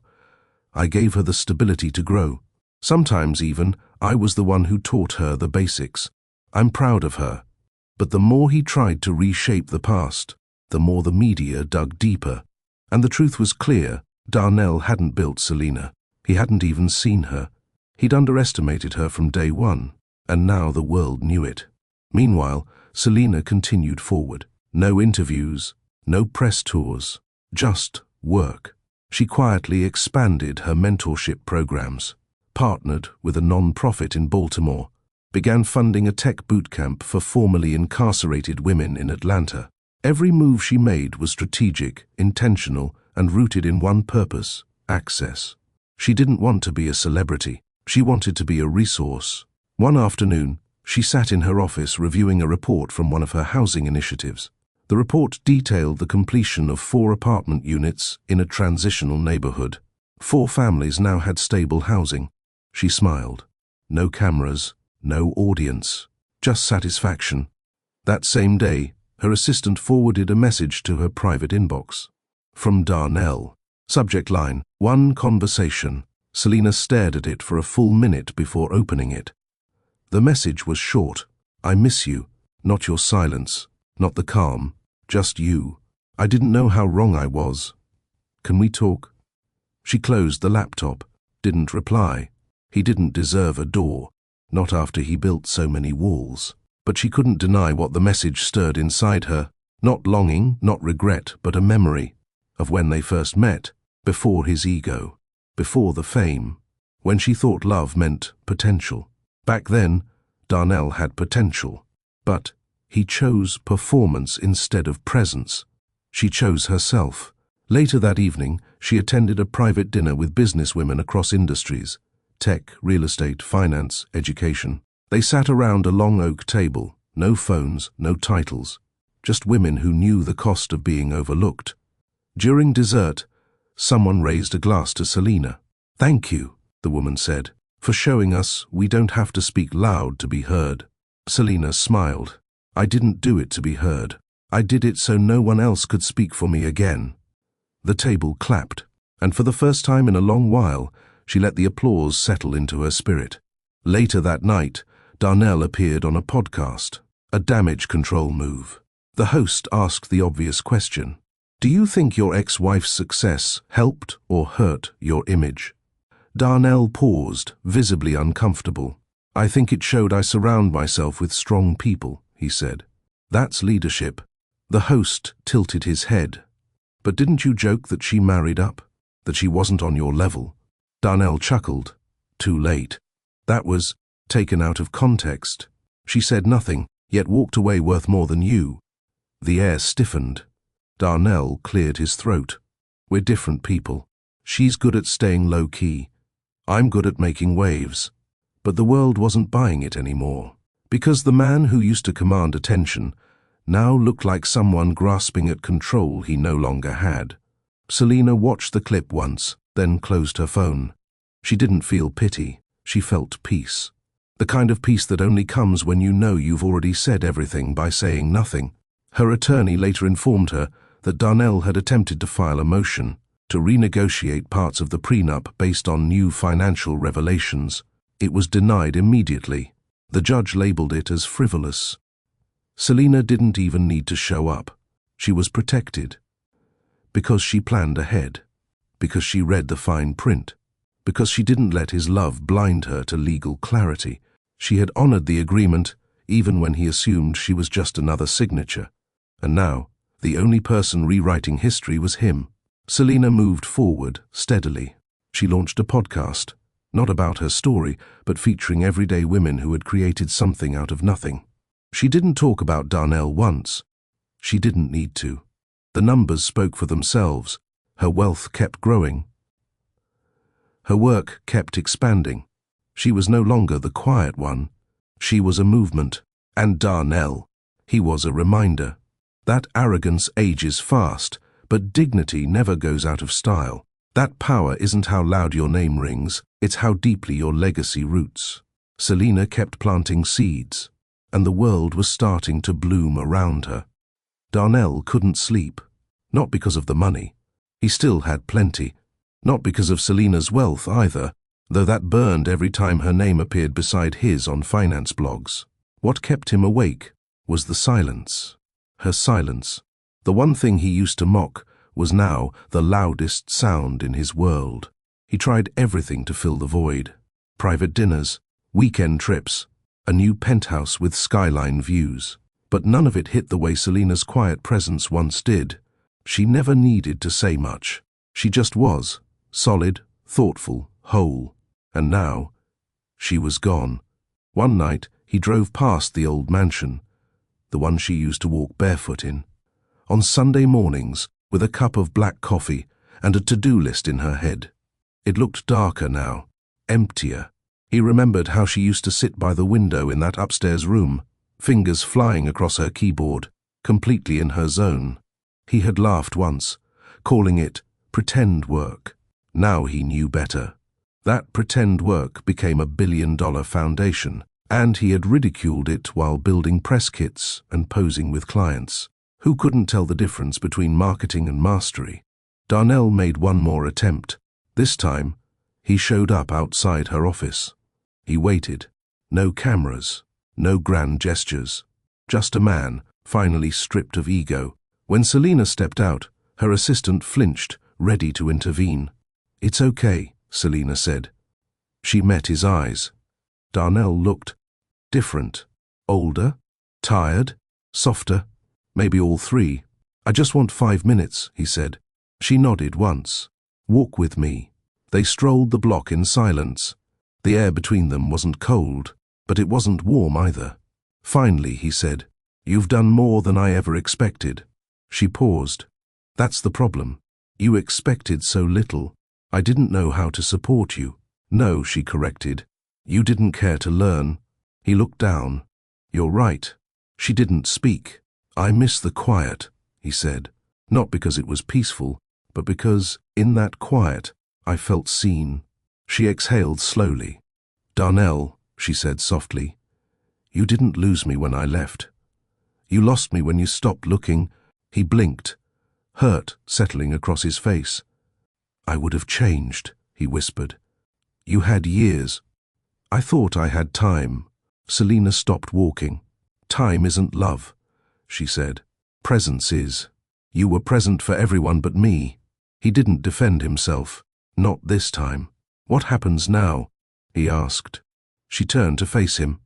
I gave her the stability to grow. Sometimes even, I was the one who taught her the basics. I'm proud of her. But the more he tried to reshape the past, the more the media dug deeper. And the truth was clear. Darnell hadn't built Selena. He hadn't even seen her. He'd underestimated her from day one, and now the world knew it. Meanwhile, Selena continued forward. No interviews, no press tours, just work. She quietly expanded her mentorship programs, partnered with a non-profit in Baltimore, began funding a tech bootcamp for formerly incarcerated women in Atlanta. Every move she made was strategic, intentional, and rooted in one purpose: access. She didn't want to be a celebrity. She wanted to be a resource. One afternoon, she sat in her office reviewing a report from one of her housing initiatives. The report detailed the completion of 4 apartment units in a transitional neighborhood. 4 families now had stable housing. She smiled. No cameras, no audience, just satisfaction. That same day, her assistant forwarded a message to her private inbox. From Darnell. Subject line: one conversation. Selena stared at it for a full minute before opening it. The message was short. I miss you. Not your silence. Not the calm. Just you. I didn't know how wrong I was. Can we talk? She closed the laptop. Didn't reply. He didn't deserve a door. Not after he built so many walls. But she couldn't deny what the message stirred inside her. Not longing, not regret, but a memory of when they first met, before his ego, before the fame, when she thought love meant potential. Back then, Darnell had potential, but he chose performance instead of presence. She chose herself. Later that evening, she attended a private dinner with businesswomen across industries: tech, real estate, finance, education. They sat around a long oak table, no phones, no titles, just women who knew the cost of being overlooked. During dessert, someone raised a glass to Selena. "Thank you," the woman said, "for showing us we don't have to speak loud to be heard." Selena smiled. "I didn't do it to be heard. I did it so no one else could speak for me again." The table clapped, and for the first time in a long while, she let the applause settle into her spirit. Later that night, Darnell appeared on a podcast, a damage control move. The host asked the obvious question: "Do you think your ex-wife's success helped or hurt your image?" Darnell paused, visibly uncomfortable. "I think it showed I surround myself with strong people," he said. "That's leadership." The host tilted his head. "But didn't you joke that she married up? That she wasn't on your level?" Darnell chuckled. "Too late. That was taken out of context. She said nothing, yet walked away worth more than you." The air stiffened. Darnell cleared his throat. "We're different people. She's good at staying low-key. I'm good at making waves." But the world wasn't buying it anymore, because the man who used to command attention now looked like someone grasping at control he no longer had. Selena watched the clip once, then closed her phone. She didn't feel pity. She felt peace. The kind of peace that only comes when you know you've already said everything by saying nothing. Her attorney later informed her that Darnell had attempted to file a motion to renegotiate parts of the prenup based on new financial revelations. It was denied immediately. The judge labeled it as frivolous. Selena didn't even need to show up. She was protected. Because she planned ahead. Because she read the fine print. Because she didn't let his love blind her to legal clarity. She had honored the agreement, even when he assumed she was just another signature. And now, the only person rewriting history was him. Selena moved forward, steadily. She launched a podcast, not about her story, but featuring everyday women who had created something out of nothing. She didn't talk about Darnell once. She didn't need to. The numbers spoke for themselves. Her wealth kept growing. Her work kept expanding. She was no longer the quiet one. She was a movement. And Darnell, he was a reminder. That arrogance ages fast, but dignity never goes out of style. That power isn't how loud your name rings, it's how deeply your legacy roots. Selina kept planting seeds, and the world was starting to bloom around her. Darnell couldn't sleep, not because of the money. He still had plenty. Not because of Selina's wealth either, though that burned every time her name appeared beside his on finance blogs. What kept him awake was the silence. Her silence, the one thing he used to mock, was now the loudest sound in his world. He tried everything to fill the void. Private dinners, weekend trips, a new penthouse with skyline views. But none of it hit the way Selina's quiet presence once did. She never needed to say much. She just was, solid, thoughtful, whole. And now, she was gone. One night, he drove past the old mansion, the one she used to walk barefoot in. On Sunday mornings, with a cup of black coffee and a to-do list in her head. It looked darker now, emptier. He remembered how she used to sit by the window in that upstairs room, fingers flying across her keyboard, completely in her zone. He had laughed once, calling it pretend work. Now he knew better. That pretend work became a billion-dollar foundation, and he had ridiculed it while building press kits and posing with clients. Who couldn't tell the difference between marketing and mastery? Darnell made one more attempt. This time, he showed up outside her office. He waited. No cameras, no grand gestures. Just a man, finally stripped of ego. When Selina stepped out, her assistant flinched, ready to intervene. "It's okay," Selina said. She met his eyes. Darnell looked different. Older, tired, softer, maybe all three. "I just want 5 minutes," he said. She nodded once. "Walk with me." They strolled the block in silence. The air between them wasn't cold, but it wasn't warm either. Finally, he said, "You've done more than I ever expected." She paused. "That's the problem. You expected so little. I didn't know how to support you." "No," she corrected. "You didn't care to learn." He looked down. "You're right." She didn't speak. "I miss the quiet," he said. Not because it was peaceful, but because, in that quiet, I felt seen. She exhaled slowly. "Darnell," she said softly, "you didn't lose me when I left. You lost me when you stopped looking." He blinked, hurt settling across his face. "I would have changed," he whispered. "You had years. I thought I had time." Selina stopped walking. "Time isn't love," she said. "Presence is. You were present for everyone but me." He didn't defend himself. Not this time. "What happens now?" he asked. She turned to face him.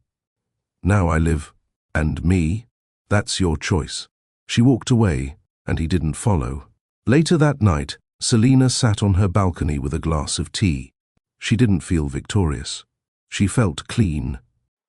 "Now I live. And me? That's your choice." She walked away, and he didn't follow. Later that night, Selina sat on her balcony with a glass of tea. She didn't feel victorious. She felt clean,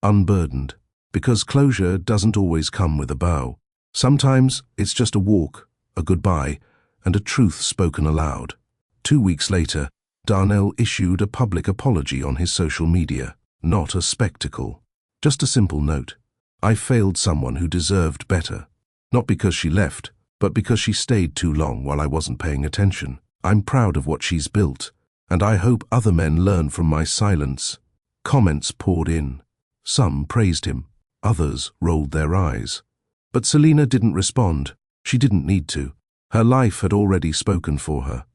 unburdened, because closure doesn't always come with a bow. Sometimes it's just a walk, a goodbye, and a truth spoken aloud. 2 weeks later, Darnell issued a public apology on his social media. Not a spectacle. Just a simple note. "I failed someone who deserved better. Not because she left, but because she stayed too long while I wasn't paying attention. I'm proud of what she's built, and I hope other men learn from my silence." Comments poured in. Some praised him. Others rolled their eyes. But Selina didn't respond. She didn't need to. Her life had already spoken for her.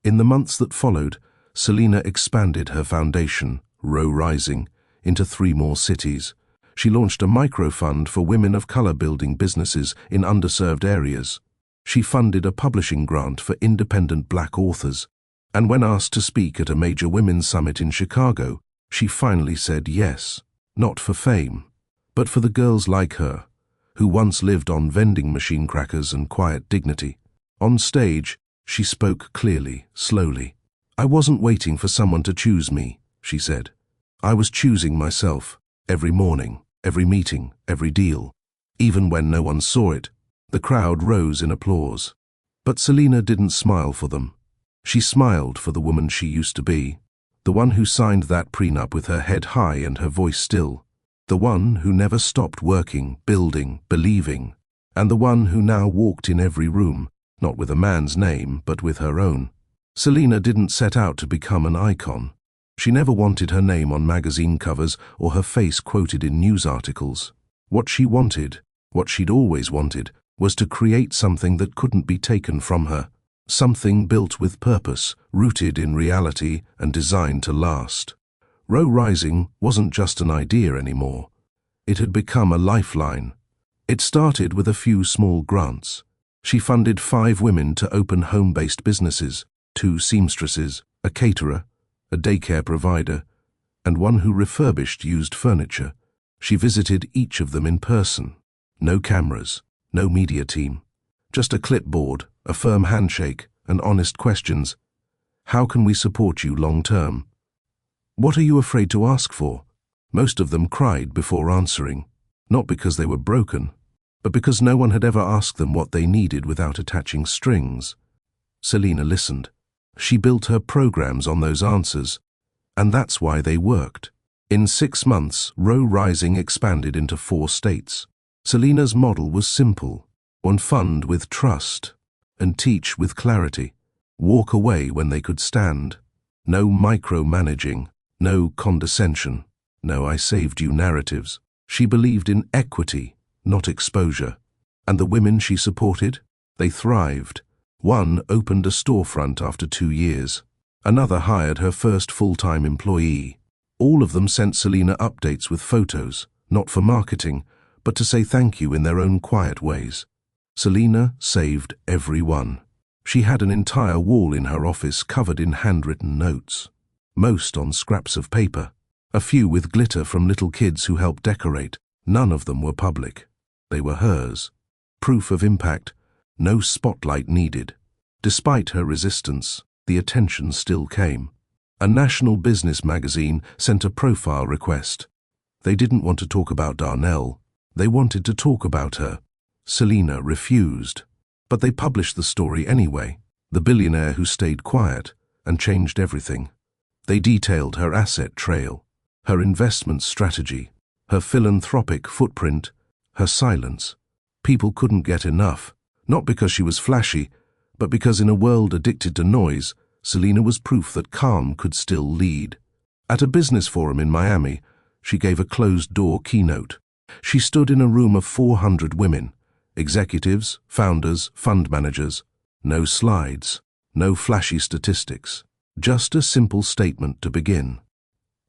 In the months that followed, Selina expanded her foundation, Row Rising, into 3 more cities. She launched a microfund for women of color building businesses in underserved areas. She funded a publishing grant for independent Black authors. And when asked to speak at a major women's summit in Chicago, she finally said yes, not for fame, but for the girls like her, who once lived on vending machine crackers and quiet dignity. On stage, she spoke clearly, slowly. "I wasn't waiting for someone to choose me," she said. "I was choosing myself, every morning, every meeting, every deal. Even when no one saw it." The crowd rose in applause. But Selina didn't smile for them. She smiled for the woman she used to be, the one who signed that prenup with her head high and her voice still, the one who never stopped working, building, believing, and the one who now walked in every room, not with a man's name, but with her own. Selina didn't set out to become an icon. She never wanted her name on magazine covers or her face quoted in news articles. What she wanted, what she'd always wanted, was to create something that couldn't be taken from her. Something built with purpose, rooted in reality and designed to last. Row Rising wasn't just an idea anymore. It had become a lifeline. It started with a few small grants. She funded 5 women to open home-based businesses, 2 seamstresses, a caterer, a daycare provider, and one who refurbished used furniture. She visited each of them in person. No cameras, no media team. Just a clipboard, a firm handshake, and honest questions. How can we support you long term? What are you afraid to ask for? Most of them cried before answering, not because they were broken, but because no one had ever asked them what they needed without attaching strings. Selina listened. She built her programs on those answers, and that's why they worked. In 6 months, Row Rising expanded into 4 states. Selina's model was simple: one, fund with trust, and teach with clarity. Walk away when they could stand. No micromanaging, no condescension, no "I saved you" narratives. She believed in equity, not exposure. And the women she supported? They thrived. One opened a storefront after 2 years. Another hired her first full-time employee. All of them sent Selina updates with photos, not for marketing, but to say thank you in their own quiet ways. Selina saved every one. She had an entire wall in her office covered in handwritten notes, most on scraps of paper, a few with glitter from little kids who helped decorate. None of them were public. They were hers. Proof of impact, no spotlight needed. Despite her resistance, the attention still came. A national business magazine sent a profile request. They didn't want to talk about Darnell. They wanted to talk about her. Selina refused. But they published the story anyway. The billionaire who stayed quiet and changed everything. They detailed her asset trail, her investment strategy, her philanthropic footprint, her silence. People couldn't get enough, not because she was flashy, but because in a world addicted to noise, Selina was proof that calm could still lead. At a business forum in Miami, she gave a closed-door keynote. She stood in a room of 400 women, executives, founders, fund managers. No slides, no flashy statistics, just a simple statement to begin.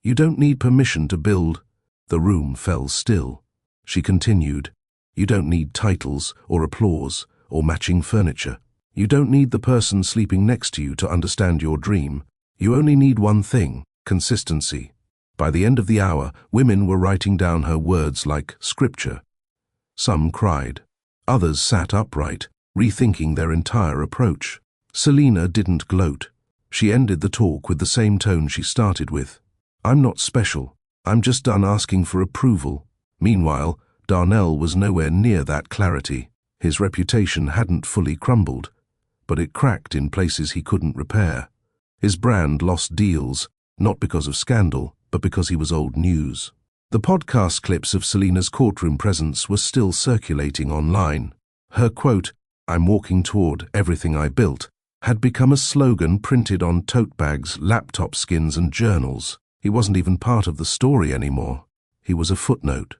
You don't need permission to build. The room fell still. She continued, you don't need titles or applause or matching furniture. You don't need the person sleeping next to you to understand your dream. You only need one thing: consistency. By the end of the hour, women were writing down her words like scripture. Some cried. Others sat upright, rethinking their entire approach. Selina didn't gloat. She ended the talk with the same tone she started with. I'm not special. I'm just done asking for approval. Meanwhile, Darnell was nowhere near that clarity. His reputation hadn't fully crumbled, but it cracked in places he couldn't repair. His brand lost deals, not because of scandal, but because he was old news. The podcast clips of Selina's courtroom presence were still circulating online. Her quote, "I'm walking toward everything I built," had become a slogan printed on tote bags, laptop skins, and journals. He wasn't even part of the story anymore. He was a footnote,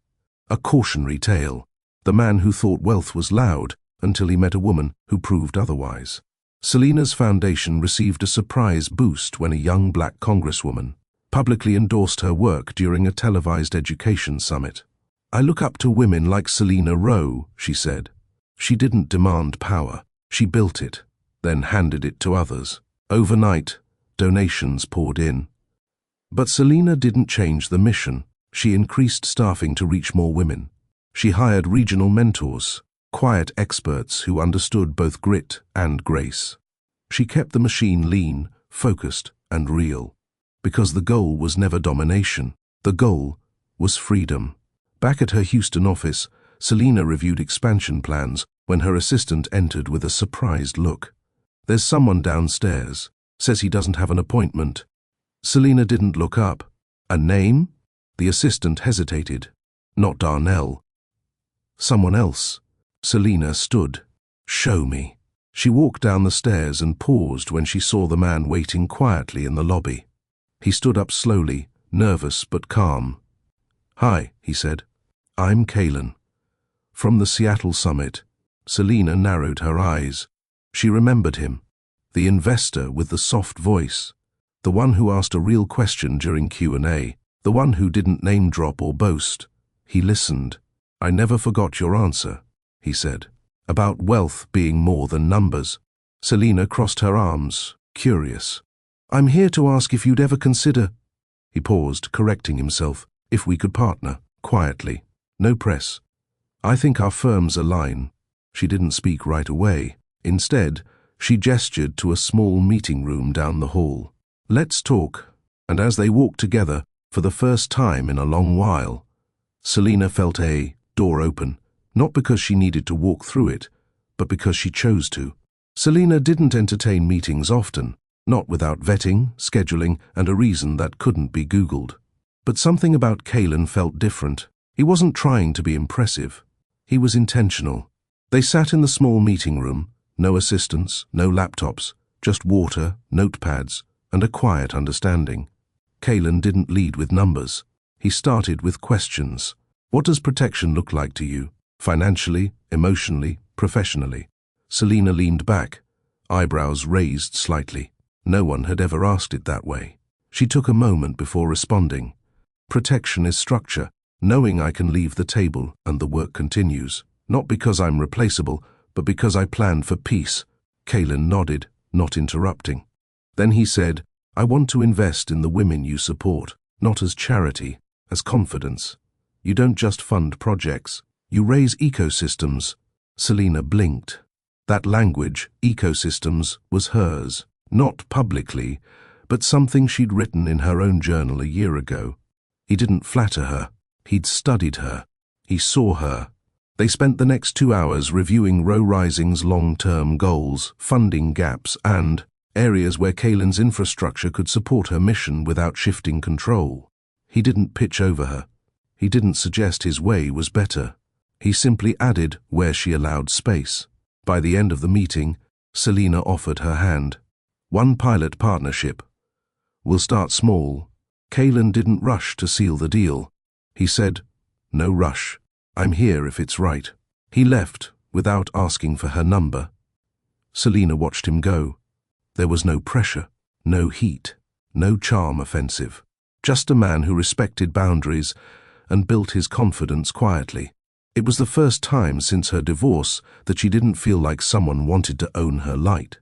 a cautionary tale, the man who thought wealth was loud until he met a woman who proved otherwise. Selina's foundation received a surprise boost when a young black congresswoman publicly endorsed her work during a televised education summit. I look up to women like Selina Rowe, she said. She didn't demand power. She built it, then handed it to others. Overnight, donations poured in. But Selina didn't change the mission. She increased staffing to reach more women. She hired regional mentors, quiet experts who understood both grit and grace. She kept the machine lean, focused, and real. Because the goal was never domination. The goal was freedom. Back at her Houston office, Selina reviewed expansion plans when her assistant entered with a surprised look. There's someone downstairs. Says he doesn't have an appointment. Selina didn't look up. A name? The assistant hesitated. Not Darnell. Someone else. Selina stood. Show me. She walked down the stairs and paused when she saw the man waiting quietly in the lobby. He stood up slowly, nervous but calm. "Hi," he said. "I'm Kalen." From the Seattle summit. Selina narrowed her eyes. She remembered him. The investor with the soft voice. The one who asked a real question during Q&A. The one who didn't name-drop or boast. He listened. "I never forgot your answer," he said. "About wealth being more than numbers." Selina crossed her arms, curious. "I'm here to ask if you'd ever consider—" He paused, correcting himself. "If we could partner, quietly. No press. I think our firms align." She didn't speak right away. Instead, she gestured to a small meeting room down the hall. "Let's talk." And as they walked together, for the first time in a long while, Selina felt a door open, not because she needed to walk through it, but because she chose to. Selina didn't entertain meetings often, not without vetting, scheduling, and a reason that couldn't be Googled. But something about Kalen felt different. He wasn't trying to be impressive. He was intentional. They sat in the small meeting room, no assistants, no laptops, just water, notepads, and a quiet understanding. Kalen didn't lead with numbers. He started with questions. "What does protection look like to you? Financially, emotionally, professionally?" Selina leaned back, eyebrows raised slightly. No one had ever asked it that way. She took a moment before responding. "Protection is structure, knowing I can leave the table and the work continues. Not because I'm replaceable, but because I planned for peace." Kalen nodded, not interrupting. Then he said, "I want to invest in the women you support, not as charity, as confidence. You don't just fund projects, you raise ecosystems." Selina blinked. That language, ecosystems, was hers, not publicly, but something she'd written in her own journal a year ago. He didn't flatter her. He'd studied her. He saw her. They spent the next 2 hours reviewing Row Rising's long-term goals, funding gaps, and areas where Kalen's infrastructure could support her mission without shifting control. He didn't pitch over her. He didn't suggest his way was better. He simply added where she allowed space. By the end of the meeting, Selina offered her hand. "One pilot partnership. We'll start small." Kalen didn't rush to seal the deal. He said, "No rush. I'm here if it's right." He left without asking for her number. Selina watched him go. There was no pressure, no heat, no charm offensive. Just a man who respected boundaries and built his confidence quietly. It was the first time since her divorce that she didn't feel like someone wanted to own her light.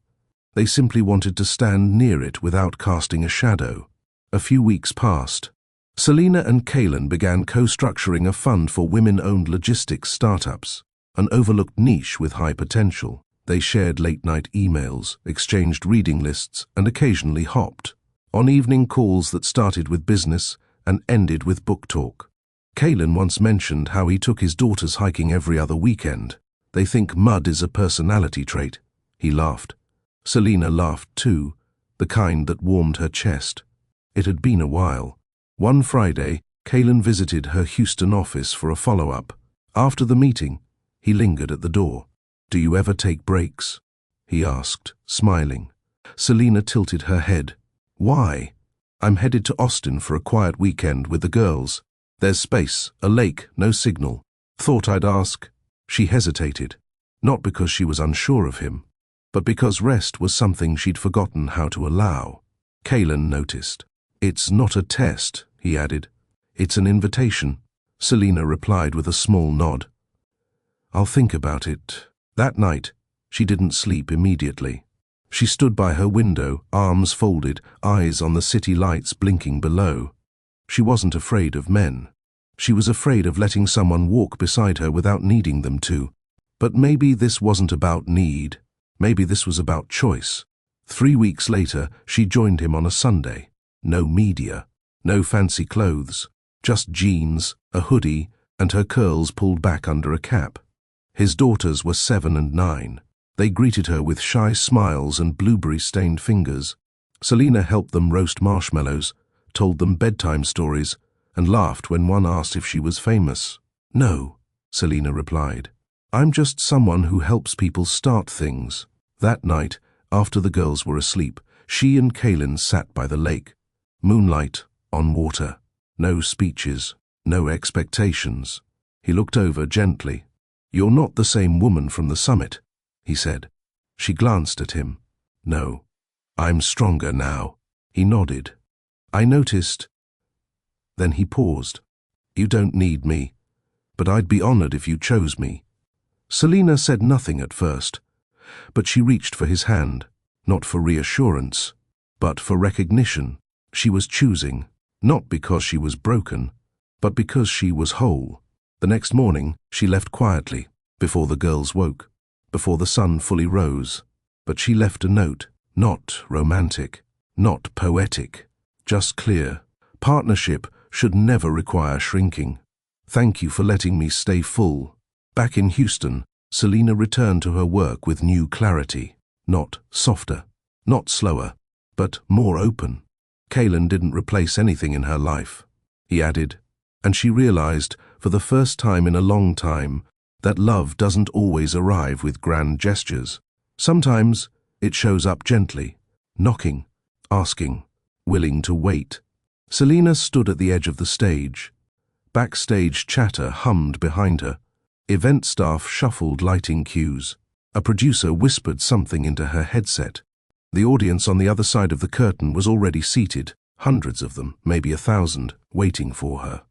They simply wanted to stand near it without casting a shadow. A few weeks passed. Selina and Kalen began co-structuring a fund for women-owned logistics startups, an overlooked niche with high potential. They shared late-night emails, exchanged reading lists, and occasionally hopped on evening calls that started with business and ended with book talk. Kalen once mentioned how he took his daughters hiking every other weekend. "They think mud is a personality trait." He laughed. Selina laughed too, the kind that warmed her chest. It had been a while. One Friday, Kalen visited her Houston office for a follow-up. After the meeting, he lingered at the door. "Do you ever take breaks?" he asked, smiling. Selina tilted her head. "Why?" "I'm headed to Austin for a quiet weekend with the girls. There's space, a lake, no signal. Thought I'd ask." She hesitated, not because she was unsure of him, but because rest was something she'd forgotten how to allow. Kalen noticed. "It's not a test," he added. "It's an invitation." Selina replied with a small nod. "I'll think about it." That night, she didn't sleep immediately. She stood by her window, arms folded, eyes on the city lights blinking below. She wasn't afraid of men. She was afraid of letting someone walk beside her without needing them to. But maybe this wasn't about need. Maybe this was about choice. 3 weeks later, she joined him on a Sunday. No media, no fancy clothes, just jeans, a hoodie, and her curls pulled back under a cap. His daughters were 7 and 9. They greeted her with shy smiles and blueberry-stained fingers. Selina helped them roast marshmallows, told them bedtime stories, and laughed when one asked if she was famous. "No," Selina replied. "I'm just someone who helps people start things." That night, after the girls were asleep, she and Kaylin sat by the lake. Moonlight on water. No speeches, no expectations. He looked over gently. "You're not the same woman from the summit," he said. She glanced at him. "No, I'm stronger now." He nodded. "I noticed." Then he paused. "You don't need me, but I'd be honored if you chose me." Selina said nothing at first, but she reached for his hand, not for reassurance, but for recognition. She was choosing, not because she was broken, but because she was whole. The next morning, she left quietly, before the girls woke, before the sun fully rose. But she left a note, not romantic, not poetic, just clear. Partnership should never require shrinking. Thank you for letting me stay full. Back in Houston, Selina returned to her work with new clarity. Not softer, not slower, but more open. Kaylin didn't replace anything in her life. He added, and she realized, for the first time in a long time, that love doesn't always arrive with grand gestures. Sometimes it shows up gently, knocking, asking, willing to wait. Selina stood at the edge of the stage. Backstage chatter hummed behind her. Event staff shuffled lighting cues. A producer whispered something into her headset. The audience on the other side of the curtain was already seated, hundreds of them, maybe 1,000, waiting for her.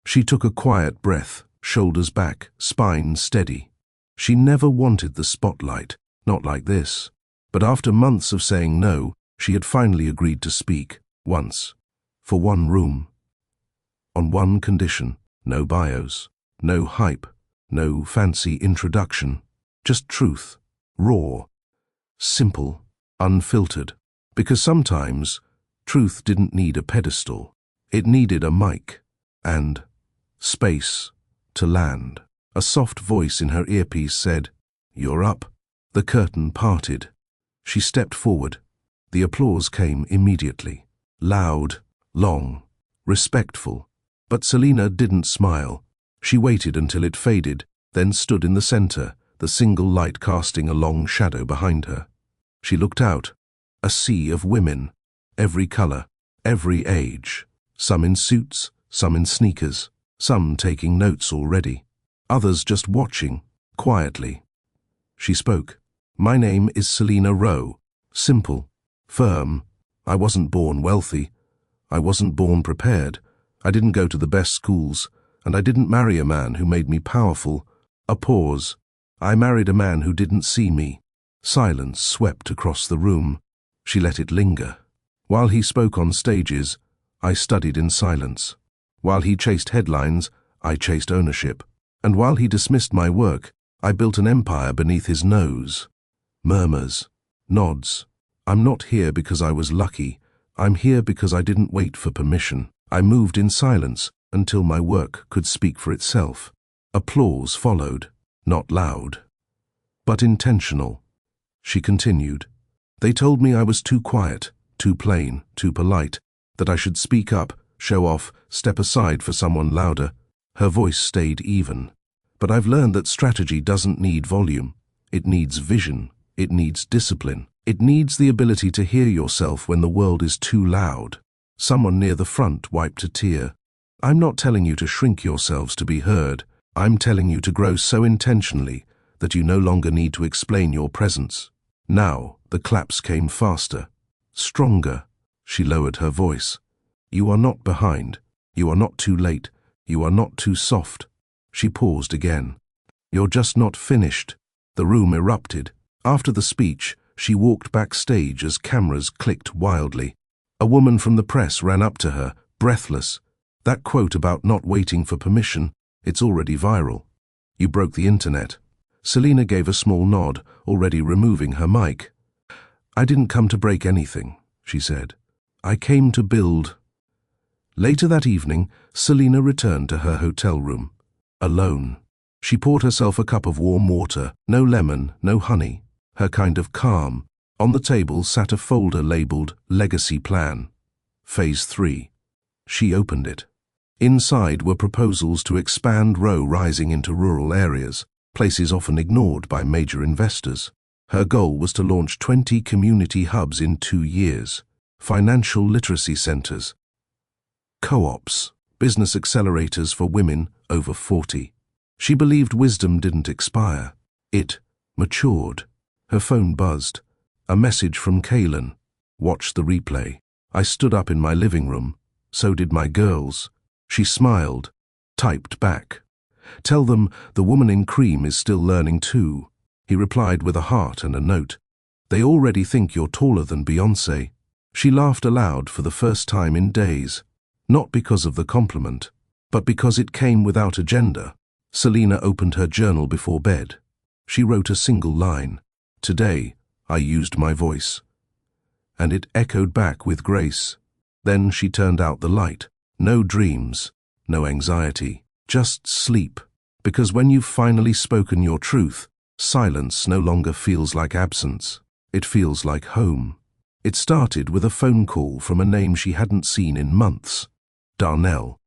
She took a quiet breath, shoulders back, spine steady. She never wanted the spotlight, not like this. But after months of saying no, she had finally agreed to speak, once, for one room. On one condition: no bios, no hype, no fancy introduction, just truth, raw, simple, unfiltered. Because sometimes, truth didn't need a pedestal. It needed a mic and space to land. A soft voice in her earpiece said, "You're up." The curtain parted. She stepped forward. The applause came immediately. Loud, long, respectful. But Selina didn't smile. She waited until it faded, then stood in the center, the single light casting a long shadow behind her. She looked out. A sea of women, every color, every age. Some in suits, some in sneakers, some taking notes already, others just watching, quietly. She spoke. "My name is Selina Rowe. Simple, firm. I wasn't born wealthy. I wasn't born prepared. I didn't go to the best schools, and I didn't marry a man who made me powerful." A pause. "I married a man who didn't see me." Silence swept across the room. She let it linger. While he spoke on stages, I studied in silence. While he chased headlines, I chased ownership. And while he dismissed my work, I built an empire beneath his nose. Murmurs, nods. "I'm not here because I was lucky. I'm here because I didn't wait for permission. I moved in silence until my work could speak for itself." Applause followed, not loud, but intentional. She continued. "They told me I was too quiet, too plain, too polite, that I should speak up, show off, step aside for someone louder." Her voice stayed even. "But I've learned that strategy doesn't need volume. It needs vision. It needs discipline. It needs the ability to hear yourself when the world is too loud." Someone near the front wiped a tear. "I'm not telling you to shrink yourselves to be heard. I'm telling you to grow so intentionally that you no longer need to explain your presence." Now the claps came faster, stronger. She lowered her voice. "You are not behind. You are not too late. You are not too soft." She paused again. "You're just not finished." The room erupted. After the speech, she walked backstage as cameras clicked wildly. A woman from the press ran up to her, breathless. "That quote about not waiting for permission, it's already viral. You broke the internet." Selina gave a small nod, already removing her mic. "I didn't come to break anything," she said. "I came to build." Later that evening, Selina returned to her hotel room. Alone. She poured herself a cup of warm water, no lemon, no honey, her kind of calm. On the table sat a folder labeled Legacy Plan. Phase 3. She opened it. Inside were proposals to expand Rowe Rising into rural areas, places often ignored by major investors. Her goal was to launch 20 community hubs in 2 years, financial literacy centers, co-ops, business accelerators for women over 40. She believed wisdom didn't expire. It matured. Her phone buzzed. A message from Kaylin. Watch the replay. I stood up in my living room. So did my girls. She smiled, typed back. Tell them the woman in cream is still learning too. He replied with a heart and a note. They already think you're taller than Beyoncé. She laughed aloud for the first time in days, not because of the compliment, but because it came without agenda. Selena opened her journal before bed. She wrote a single line. Today, I used my voice. And it echoed back with grace. Then she turned out the light. No dreams, no anxiety, just sleep. Because when you've finally spoken your truth, silence no longer feels like absence. It feels like home. It started with a phone call from a name she hadn't seen in months. Darnell.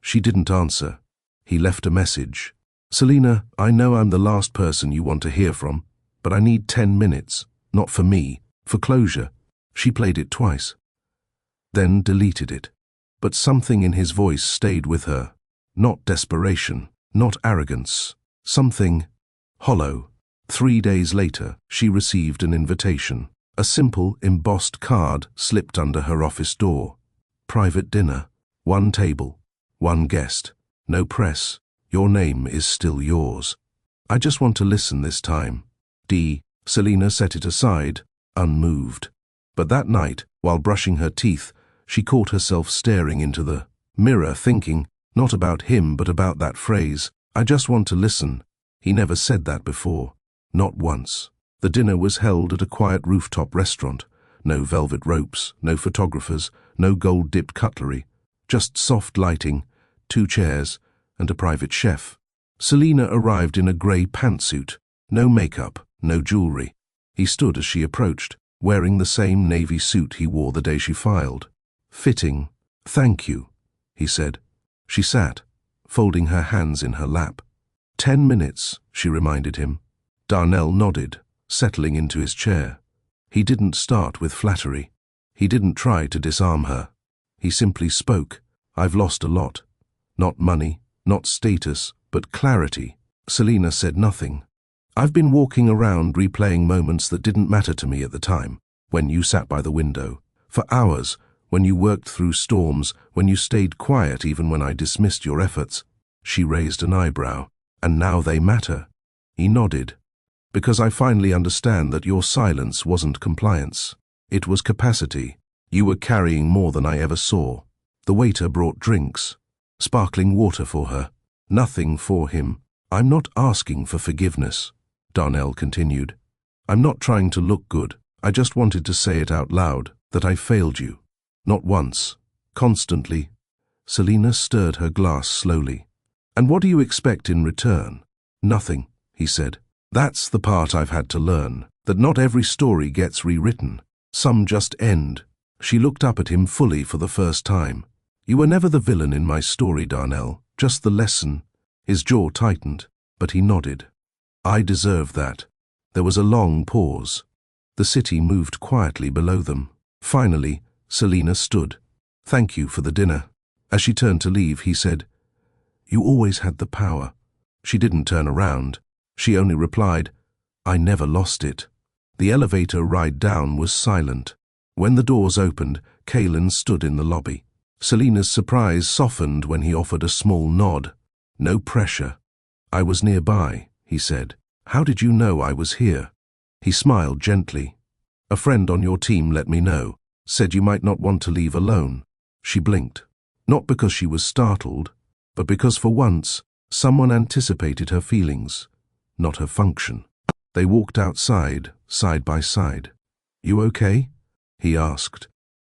She didn't answer. He left a message. Selena, I know I'm the last person you want to hear from, but I need 10 minutes, not for me, for closure. She played it twice, then deleted it. But something in his voice stayed with her. Not desperation, not arrogance, something hollow. 3 days later, she received an invitation. A simple, embossed card slipped under her office door. Private dinner. 1 table. 1 guest. No press. Your name is still yours. I just want to listen this time. D. Selena set it aside, unmoved. But that night, while brushing her teeth, she caught herself staring into the mirror, thinking, not about him but about that phrase, I just want to listen. He never said that before. Not once. The dinner was held at a quiet rooftop restaurant. No velvet ropes, no photographers, no gold-dipped cutlery. Just soft lighting, 2 chairs, and a private chef. Selena arrived in a grey pantsuit. No makeup, no jewelry. He stood as she approached, wearing the same navy suit he wore the day she filed. Fitting. Thank you, he said. She sat, folding her hands in her lap. 10 minutes, she reminded him. Darnell nodded, settling into his chair. He didn't start with flattery. He didn't try to disarm her. He simply spoke. I've lost a lot. Not money, not status, but clarity. Selena said nothing. I've been walking around replaying moments that didn't matter to me at the time, when you sat by the window, for hours, when you worked through storms, when you stayed quiet even when I dismissed your efforts. She raised an eyebrow. And now they matter. He nodded. Because I finally understand that your silence wasn't compliance. It was capacity. You were carrying more than I ever saw. The waiter brought drinks. Sparkling water for her. Nothing for him. I'm not asking for forgiveness, Darnell continued. I'm not trying to look good. I just wanted to say it out loud, that I failed you. Not once. Constantly. Selena stirred her glass slowly. And what do you expect in return? Nothing, he said. That's the part I've had to learn, that not every story gets rewritten. Some just end. She looked up at him fully for the first time. You were never the villain in my story, Darnell, just the lesson. His jaw tightened, but he nodded. I deserve that. There was a long pause. The city moved quietly below them. Finally, Selena stood. Thank you for the dinner. As she turned to leave, he said, You always had the power. She didn't turn around. She only replied, I never lost it. The elevator ride down was silent. When the doors opened, Kaylin stood in the lobby. Selena's surprise softened when he offered a small nod. No pressure. I was nearby, he said. How did you know I was here? He smiled gently. A friend on your team let me know. Said you might not want to leave alone. She blinked. Not because she was startled, but because for once, someone anticipated her feelings, not her function. They walked outside, side by side. You okay? He asked.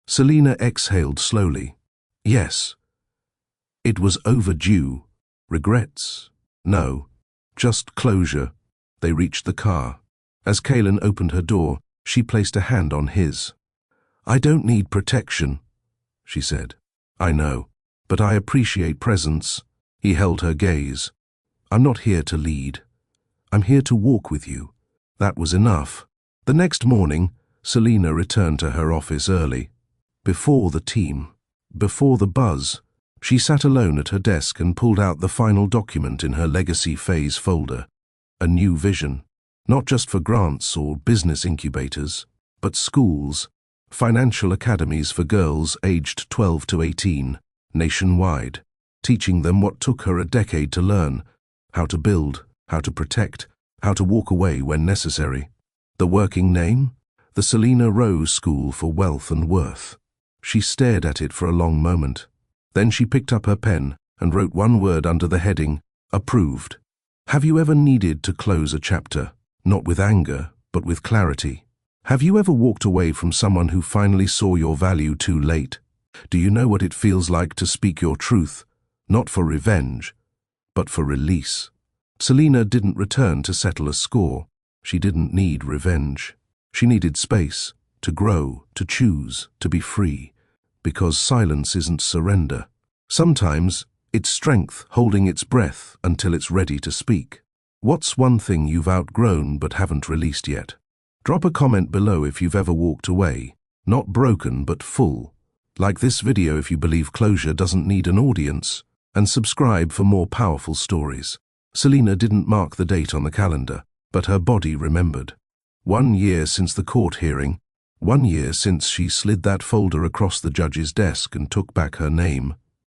Selena exhaled slowly. Yes. It was overdue. Regrets? No. Just closure. They reached the car. As Kaylin opened her door, she placed a hand on his. I don't need protection, she said. I know, but I appreciate presence. He held her gaze. I'm not here to lead. I'm here to walk with you. That was enough. The next morning, Selina returned to her office early. Before the team, before the buzz, she sat alone at her desk and pulled out the final document in her legacy phase folder. A new vision, not just for grants or business incubators, but schools, financial academies for girls aged 12 to 18, nationwide, teaching them what took her a decade to learn: how to build, how to protect, how to walk away when necessary. The working name? The Selina Rowe School for Wealth and Worth. She stared at it for a long moment. Then she picked up her pen and wrote one word under the heading, approved. Have you ever needed to close a chapter, not with anger, but with clarity? Have you ever walked away from someone who finally saw your value too late? Do you know what it feels like to speak your truth, not for revenge, but for release? Selina didn't return to settle a score. She didn't need revenge. She needed space, to grow, to choose, to be free, because silence isn't surrender. Sometimes it's strength holding its breath until it's ready to speak. What's one thing you've outgrown but haven't released yet? Drop a comment below if you've ever walked away, not broken but full. Like this video if you believe closure doesn't need an audience, and subscribe for more powerful stories. Selina didn't mark the date on the calendar, but her body remembered. 1 year since the court hearing, 1 year since she slid that folder across the judge's desk and took back her name.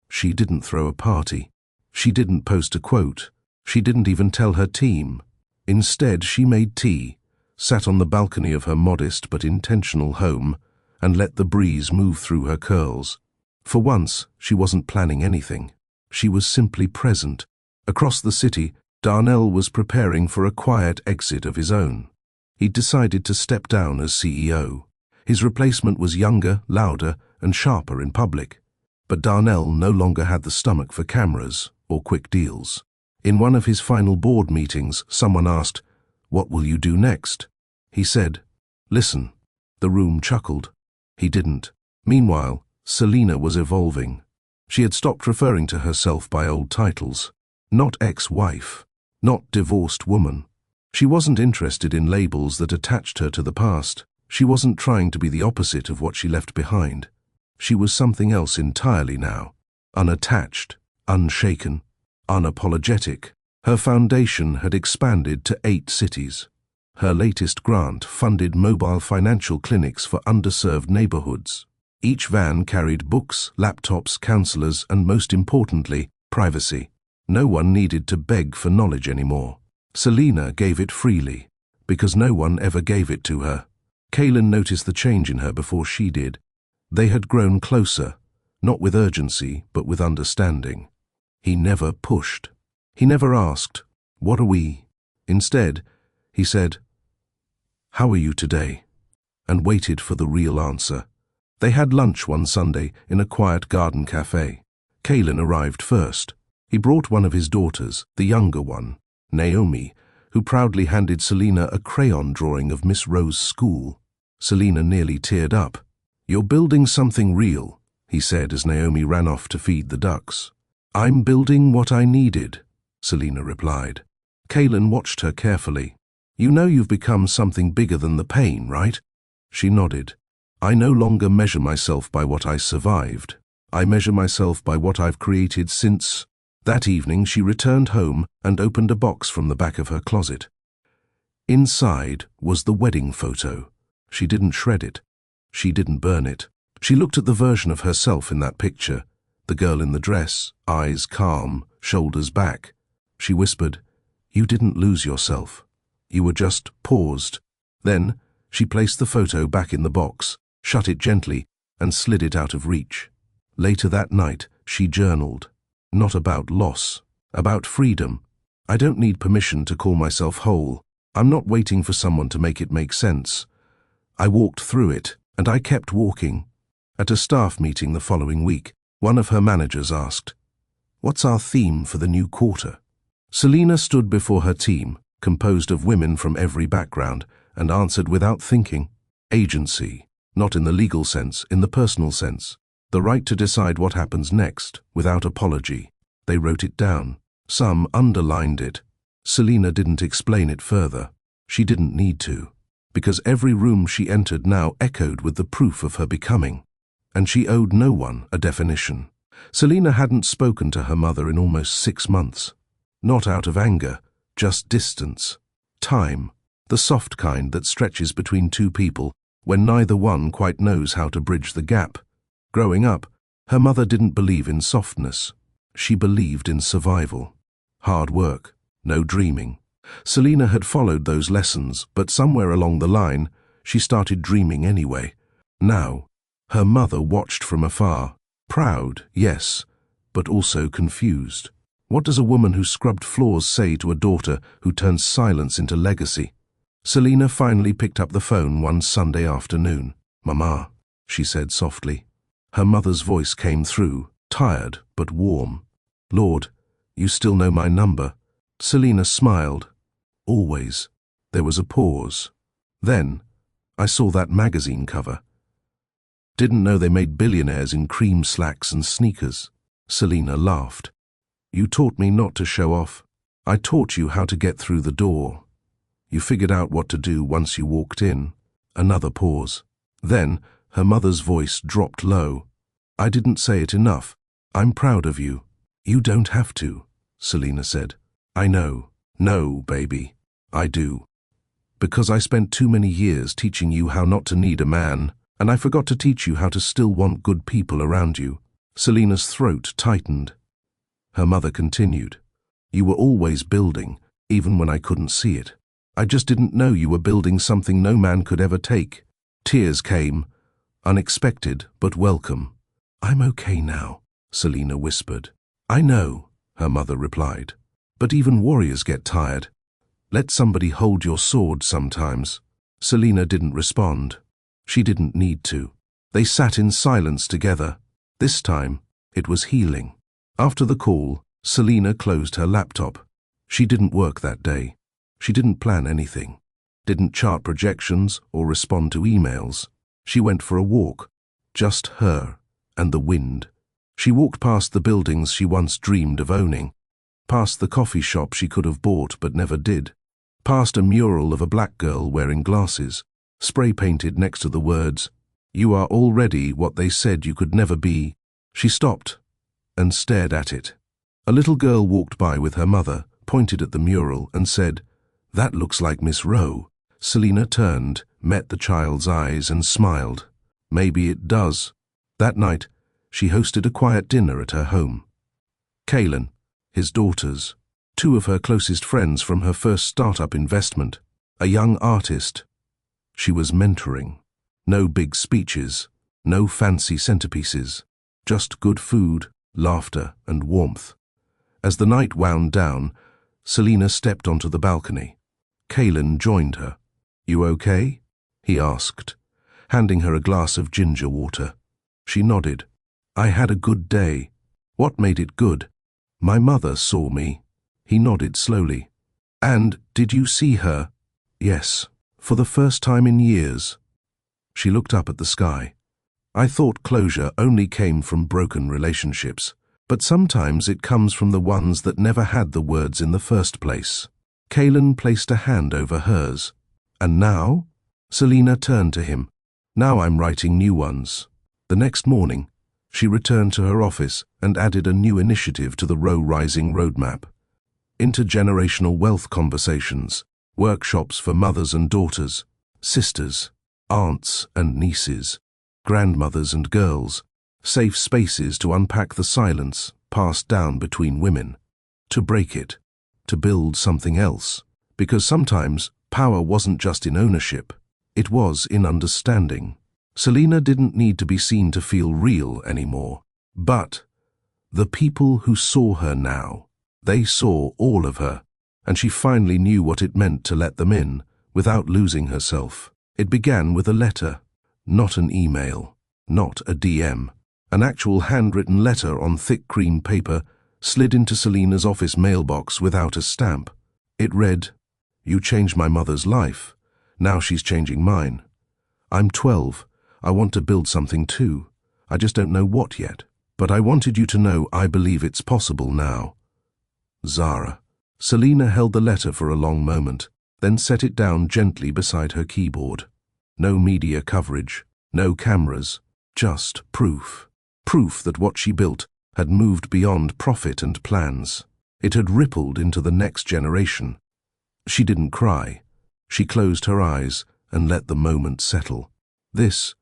She didn't throw a party. She didn't post a quote. She didn't even tell her team. Instead, she made tea, sat on the balcony of her modest but intentional home, and let the breeze move through her curls. For once, she wasn't planning anything. She was simply present. Across the city, Darnell was preparing for a quiet exit of his own. He'd decided to step down as CEO. His replacement was younger, louder, and sharper in public. But Darnell no longer had the stomach for cameras or quick deals. In one of his final board meetings, someone asked, "What will you do next?" He said, "Listen." The room chuckled. He didn't. Meanwhile, Selina was evolving. She had stopped referring to herself by old titles. Not ex-wife, not divorced woman. She wasn't interested in labels that attached her to the past. She wasn't trying to be the opposite of what she left behind. She was something else entirely now. Unattached, unshaken, unapologetic. Her foundation had expanded to 8 cities. Her latest grant funded mobile financial clinics for underserved neighborhoods. Each van carried books, laptops, counselors, and most importantly, privacy. No one needed to beg for knowledge anymore. Selina gave it freely, because no one ever gave it to her. Kaylin noticed the change in her before she did. They had grown closer, not with urgency, but with understanding. He never pushed. He never asked, "What are we?" Instead, he said, "How are you today?" and waited for the real answer. They had lunch one Sunday in a quiet garden cafe. Kaylin arrived first. He brought one of his daughters, the younger one, Naomi, who proudly handed Selina a crayon drawing of Miss Rowe's school. Selina nearly teared up. "You're building something real," he said as Naomi ran off to feed the ducks. "I'm building what I needed," Selina replied. Kaylin watched her carefully. "You know you've become something bigger than the pain, right?" She nodded. "I no longer measure myself by what I survived. I measure myself by what I've created since." That evening she returned home and opened a box from the back of her closet. Inside was the wedding photo. She didn't shred it. She didn't burn it. She looked at the version of herself in that picture, the girl in the dress, eyes calm, shoulders back. She whispered, "You didn't lose yourself. You were just paused." Then she placed the photo back in the box, shut it gently, and slid it out of reach. Later that night, she journaled. Not about loss, about freedom. "I don't need permission to call myself whole. I'm not waiting for someone to make it make sense. I walked through it, and I kept walking." At a staff meeting the following week, one of her managers asked, "What's our theme for the new quarter?" Selina stood before her team, composed of women from every background, and answered without thinking, "Agency, not in the legal sense, in the personal sense. The right to decide what happens next, without apology." They wrote it down. Some underlined it. Selina didn't explain it further. She didn't need to, because every room she entered now echoed with the proof of her becoming, and she owed no one a definition. Selina hadn't spoken to her mother in almost 6 months. Not out of anger, just distance. Time, the soft kind that stretches between two people when neither one quite knows how to bridge the gap. Growing up, her mother didn't believe in softness. She believed in survival. Hard work, no dreaming. Selina had followed those lessons, but somewhere along the line, she started dreaming anyway. Now, her mother watched from afar, proud, yes, but also confused. What does a woman who scrubbed floors say to a daughter who turns silence into legacy? Selina finally picked up the phone one Sunday afternoon. "Mama," she said softly. Her mother's voice came through, tired but warm. "Lord, you still know my number?" Selina smiled. "Always." There was a pause. "Then, I saw that magazine cover. Didn't know they made billionaires in cream slacks and sneakers." Selina laughed. "You taught me not to show off. I taught you how to get through the door. You figured out what to do once you walked in." Another pause. Then, her mother's voice dropped low. "I didn't say it enough. I'm proud of you." "You don't have to," Selina said. "I know. No, baby. I do. Because I spent too many years teaching you how not to need a man, and I forgot to teach you how to still want good people around you." Selina's throat tightened. Her mother continued. "You were always building, even when I couldn't see it. I just didn't know you were building something no man could ever take." Tears came, unexpected but welcome. "I'm okay now," Selina whispered. "I know," her mother replied. "But even warriors get tired. Let somebody hold your sword sometimes." Selina didn't respond. She didn't need to. They sat in silence together. This time, it was healing. After the call, Selina closed her laptop. She didn't work that day. She didn't plan anything. Didn't chart projections or respond to emails. She went for a walk. Just her and the wind. She walked past the buildings she once dreamed of owning. Past the coffee shop she could have bought but never did. Past a mural of a black girl wearing glasses, spray-painted next to the words, "You are already what they said you could never be." She stopped and stared at it. A little girl walked by with her mother, pointed at the mural and said, "That looks like Miss Rowe." Selina turned, met the child's eyes and smiled. "Maybe it does." That night, she hosted a quiet dinner at her home. Kaylin, his daughters, 2 of her closest friends from her first startup investment, a young artist she was mentoring. No big speeches, no fancy centerpieces, just good food, laughter, and warmth. As the night wound down, Selina stepped onto the balcony. Kaylin joined her. "You okay?" he asked, handing her a glass of ginger water. She nodded. "I had a good day." "What made it good?" "My mother saw me." He nodded slowly. "And did you see her?" "Yes, for the first time in years." She looked up at the sky. "I thought closure only came from broken relationships, but sometimes it comes from the ones that never had the words in the first place." Kaylin placed a hand over hers. "And now?" Selina turned to him. "Now I'm writing new ones." The next morning, she returned to her office and added a new initiative to the Row Rising roadmap. Intergenerational wealth conversations, workshops for mothers and daughters, sisters, aunts and nieces, grandmothers and girls, safe spaces to unpack the silence passed down between women, to break it, to build something else. Because sometimes power wasn't just in ownership, it was in understanding. Selina didn't need to be seen to feel real anymore. But the people who saw her now, they saw all of her, and she finally knew what it meant to let them in without losing herself. It began with a letter, not an email, not a DM. An actual handwritten letter on thick cream paper slid into Selina's office mailbox without a stamp. It read, "You changed my mother's life. Now she's changing mine. I'm 12. I want to build something too. I just don't know what yet. But I wanted you to know I believe it's possible now. Zara." Selina held the letter for a long moment, then set it down gently beside her keyboard. No media coverage, no cameras, just proof. Proof that what she built had moved beyond profit and plans. It had rippled into the next generation. She didn't cry. She closed her eyes and let the moment settle. This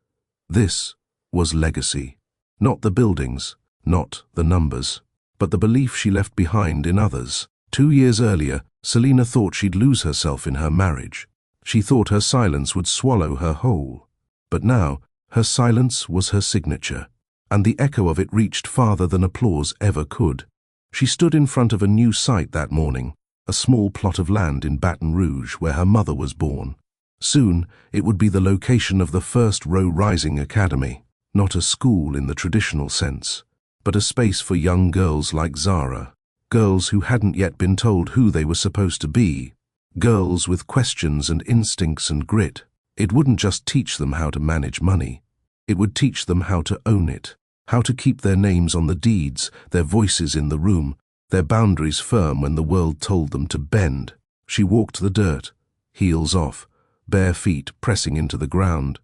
was legacy. Not the buildings, not the numbers, but the belief she left behind in others. 2 years earlier, Selina thought she'd lose herself in her marriage. She thought her silence would swallow her whole. But now, her silence was her signature, and the echo of it reached farther than applause ever could. She stood in front of a new site that morning, a small plot of land in Baton Rouge where her mother was born. Soon, it would be the location of the first Row Rising Academy, not a school in the traditional sense, but a space for young girls like Zara, girls who hadn't yet been told who they were supposed to be, girls with questions and instincts and grit. It wouldn't just teach them how to manage money. It would teach them how to own it, how to keep their names on the deeds, their voices in the room, their boundaries firm when the world told them to bend. She walked the dirt, heels off, bare feet pressing into the ground.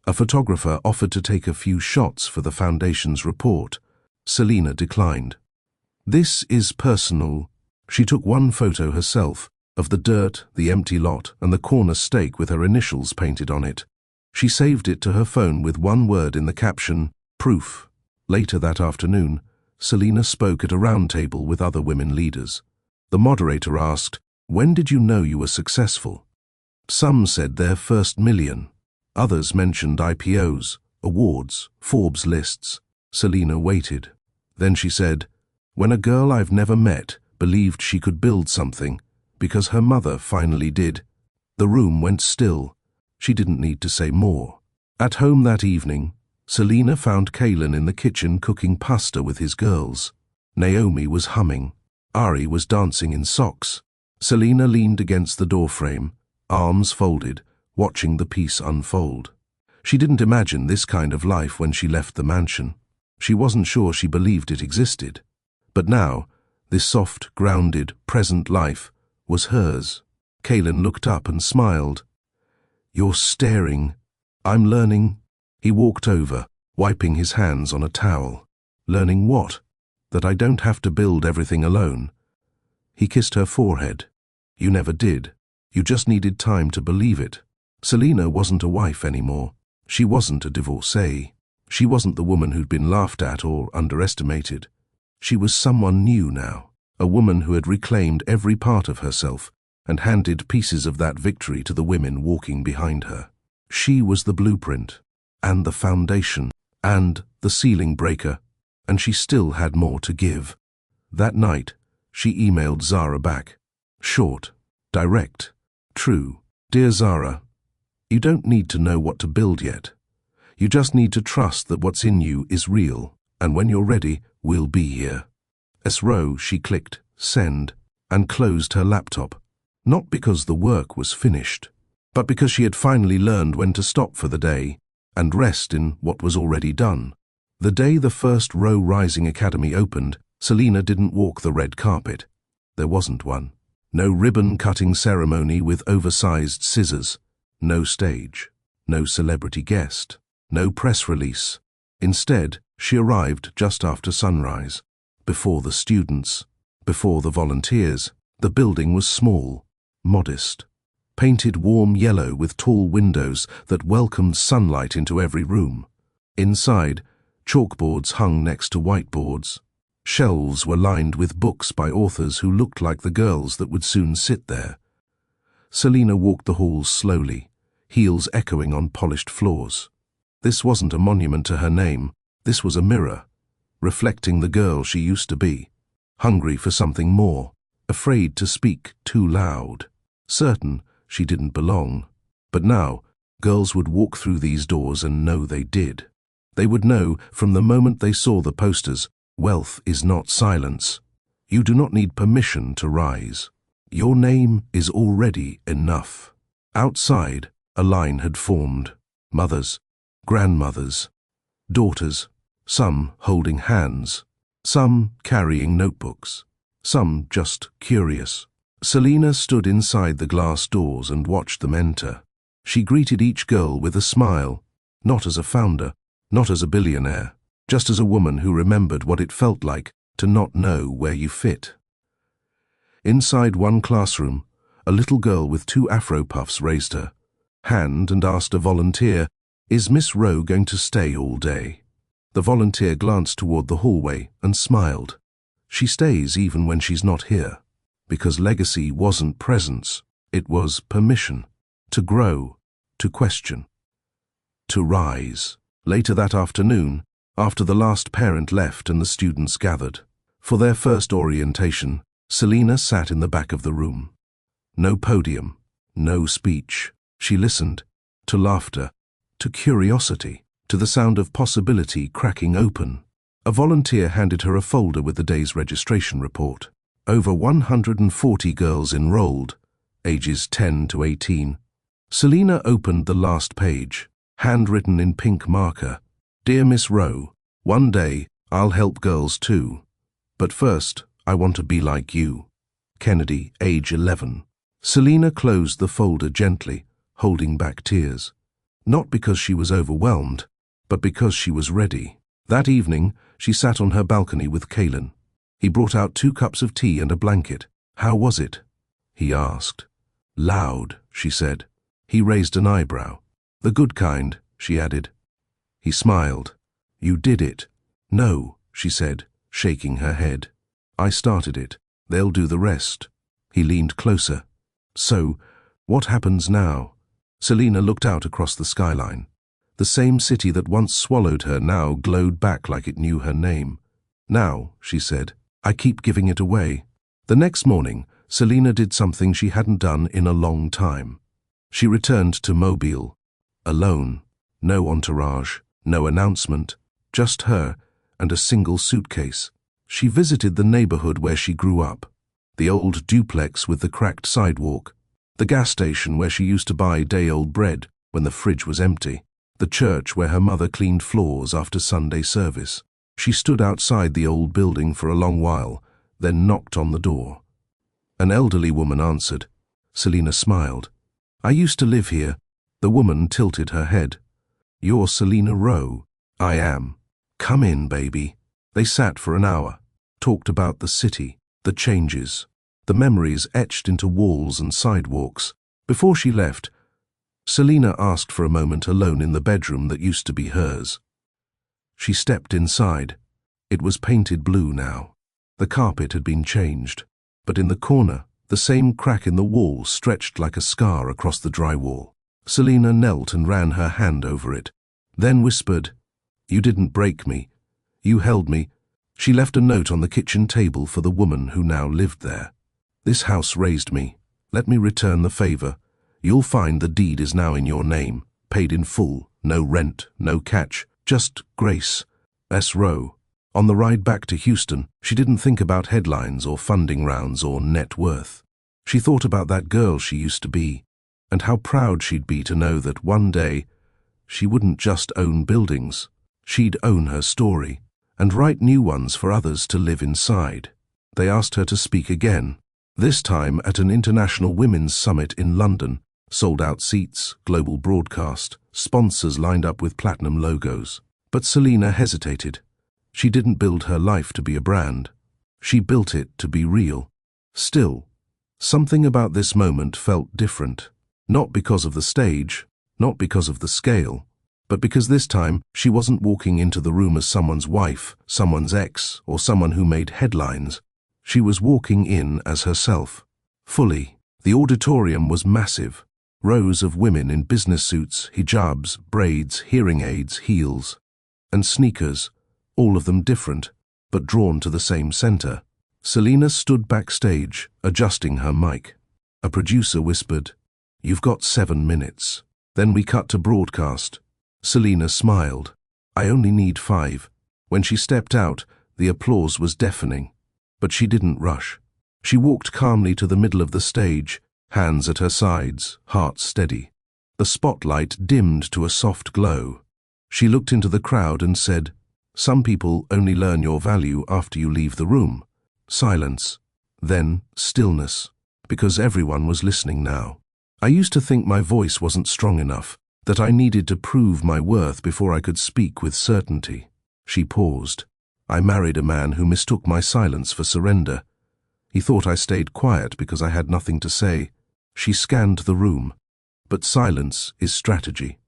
A photographer offered to take a few shots for the foundation's report. Selina declined. "This is personal." She took one photo herself, of the dirt, the empty lot, and the corner stake with her initials painted on it. She saved it to her phone with one word in the caption, proof. Later that afternoon, Selina spoke at a round table with other women leaders. The moderator asked, "When did you know you were successful?" Some said their first million. Others mentioned IPOs, awards, Forbes lists. Selina waited. Then she said, "When a girl I've never met believed she could build something, because her mother finally did." The room went still. She didn't need to say more. At home that evening, Selina found Kalen in the kitchen cooking pasta with his girls. Naomi was humming. Ari was dancing in socks. Selina leaned against the doorframe, arms folded, watching the piece unfold. She didn't imagine this kind of life when she left the mansion. She wasn't sure she believed it existed. But now, this soft, grounded, present life was hers. Kalen looked up and smiled. "You're staring." "I'm learning." He walked over, wiping his hands on a towel. "Learning what?" "That I don't have to build everything alone." He kissed her forehead. "You never did. You just needed time to believe it." Selina wasn't a wife anymore. She wasn't a divorcee. She wasn't the woman who'd been laughed at or underestimated. She was someone new now, a woman who had reclaimed every part of herself and handed pieces of that victory to the women walking behind her. She was the blueprint, and the foundation, and the ceiling breaker, and she still had more to give. That night, she emailed Zara back. Short, direct, true. "Dear Zara, you don't need to know what to build yet. You just need to trust that what's in you is real, and when you're ready, we'll be here." Row, she clicked send and closed her laptop. Not because the work was finished, but because she had finally learned when to stop for the day and rest in what was already done. The day the first Row Rising Academy opened, Selina didn't walk the red carpet. There wasn't one. No ribbon-cutting ceremony with oversized scissors. No stage. No celebrity guest. No press release. Instead, she arrived just after sunrise. Before the students. Before the volunteers. The building was small. Modest. Painted warm yellow with tall windows that welcomed sunlight into every room. Inside, chalkboards hung next to whiteboards. Shelves were lined with books by authors who looked like the girls that would soon sit there. Selina walked the halls slowly, heels echoing on polished floors. This wasn't a monument to her name. This was a mirror, reflecting the girl she used to be, hungry for something more, afraid to speak too loud, certain she didn't belong. But now, girls would walk through these doors and know they did. They would know from the moment they saw the posters, wealth is not silence. You do not need permission to rise. Your name is already enough. Outside, a line had formed. Mothers, grandmothers, daughters, some holding hands, some carrying notebooks, some just curious. Selina stood inside the glass doors and watched them enter. She greeted each girl with a smile, not as a founder, not as a billionaire, just as a woman who remembered what it felt like to not know where you fit. Inside one classroom, a little girl with 2 afro puffs raised her hand and asked a volunteer, "Is Miss Rowe going to stay all day?" The volunteer glanced toward the hallway and smiled. "She stays even when she's not here, because legacy wasn't presence, it was permission, to grow, to question, to rise." Later that afternoon, after the last parent left and the students gathered for their first orientation, Selina sat in the back of the room. No podium, no speech. She listened to laughter, to curiosity, to the sound of possibility cracking open. A volunteer handed her a folder with the day's registration report. Over 140 girls enrolled, ages 10 to 18. Selina opened the last page, handwritten in pink marker. "Dear Miss Rowe, one day I'll help girls too. But first, I want to be like you. Kennedy, age 11. Selina closed the folder gently, holding back tears. Not because she was overwhelmed, but because she was ready. That evening, she sat on her balcony with Kalen. He brought out 2 cups of tea and a blanket. "How was it?" he asked. "Loud," she said. He raised an eyebrow. "The good kind," she added. He smiled. "You did it." "No," she said, shaking her head. "I started it. They'll do the rest." He leaned closer. "So, what happens now?" Selina looked out across the skyline. The same city that once swallowed her now glowed back like it knew her name. "Now," she said, "I keep giving it away." The next morning, Selina did something she hadn't done in a long time. She returned to Mobile, alone. No entourage, no announcement, just her and a single suitcase. She visited the neighborhood where she grew up, the old duplex with the cracked sidewalk, the gas station where she used to buy day-old bread when the fridge was empty, the church where her mother cleaned floors after Sunday service. She stood outside the old building for a long while, then knocked on the door. An elderly woman answered. Selina smiled. "I used to live here." The woman tilted her head. "You're Selina Rowe." "I am." "Come in, baby." They sat for an hour, talked about the city, the changes, the memories etched into walls and sidewalks. Before she left, Selina asked for a moment alone in the bedroom that used to be hers. She stepped inside. It was painted blue now. The carpet had been changed, but in the corner, the same crack in the wall stretched like a scar across the drywall. Selina knelt and ran her hand over it, then whispered, "You didn't break me. You held me." She left a note on the kitchen table for the woman who now lived there. "This house raised me. Let me return the favor. You'll find the deed is now in your name, paid in full, no rent, no catch, just Grace S. Rowe." On the ride back to Houston, she didn't think about headlines or funding rounds or net worth. She thought about that girl she used to be, and how proud she'd be to know that one day she wouldn't just own buildings, she'd own her story, and write new ones for others to live inside. They asked her to speak again, this time at an international women's summit in London. Sold-out seats, global broadcast, sponsors lined up with platinum logos. But Selina hesitated. She didn't build her life to be a brand. She built it to be real. Still, something about this moment felt different. Not because of the stage, not because of the scale, but because this time she wasn't walking into the room as someone's wife, someone's ex, or someone who made headlines. She was walking in as herself, fully. The auditorium was massive. Rows of women in business suits, hijabs, braids, hearing aids, heels, and sneakers, all of them different, but drawn to the same center. Selina stood backstage, adjusting her mic. A producer whispered, "You've got 7 minutes." Then we cut to broadcast. Selina smiled. "I only need 5. When she stepped out, the applause was deafening. But she didn't rush. She walked calmly to the middle of the stage, hands at her sides, heart steady. The spotlight dimmed to a soft glow. She looked into the crowd and said, "Some people only learn your value after you leave the room." Silence. Then stillness. because everyone was listening now. I used to think my voice wasn't strong enough, that I needed to prove my worth before I could speak with certainty. She paused. I married a man who mistook my silence for surrender. He thought I stayed quiet because I had nothing to say. She scanned the room. But silence is strategy.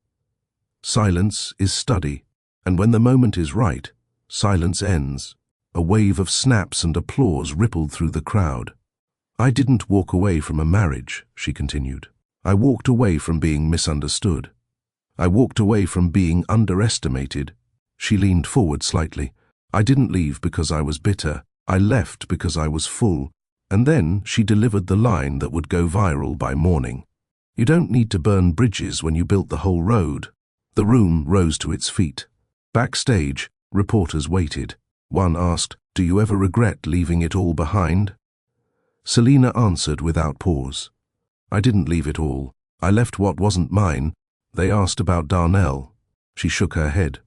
Silence is study. And when the moment is right, silence ends. A wave of snaps and applause rippled through the crowd. I didn't walk away from a marriage, she continued. I walked away from being misunderstood. I walked away from being underestimated. She leaned forward slightly. I didn't leave because I was bitter. I left because I was full. And then she delivered the line that would go viral by morning. You don't need to burn bridges when you built the whole road. The room rose to its feet. Backstage, reporters waited. One asked, "Do you ever regret leaving it all behind?" Selina answered without pause. I didn't leave it all. I left what wasn't mine. They asked about Darnell. She shook her head.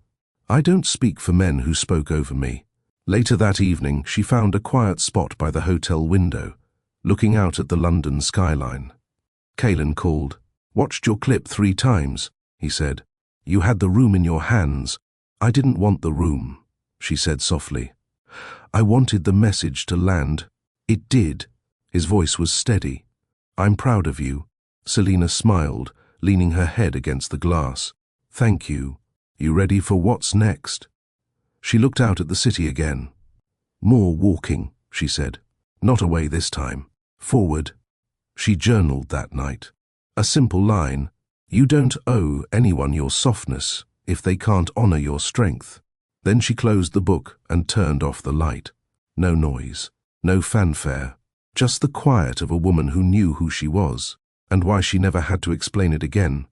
I don't speak for men who spoke over me. Later that evening, she found a quiet spot by the hotel window, looking out at the London skyline. Kalen called. "Watched your clip 3 times, he said. You had the room in your hands. I didn't want the room, she said softly. I wanted the message to land. It did. His voice was steady. I'm proud of you. Selina smiled, leaning her head against the glass. Thank you. You ready for what's next? She looked out at the city again. More walking, she said. Not away this time. Forward. She journaled that night. A simple line. You don't owe anyone your softness if they can't honor your strength. Then she closed the book and turned off the light. No noise, no fanfare, just the quiet of a woman who knew who she was and why she never had to explain it again.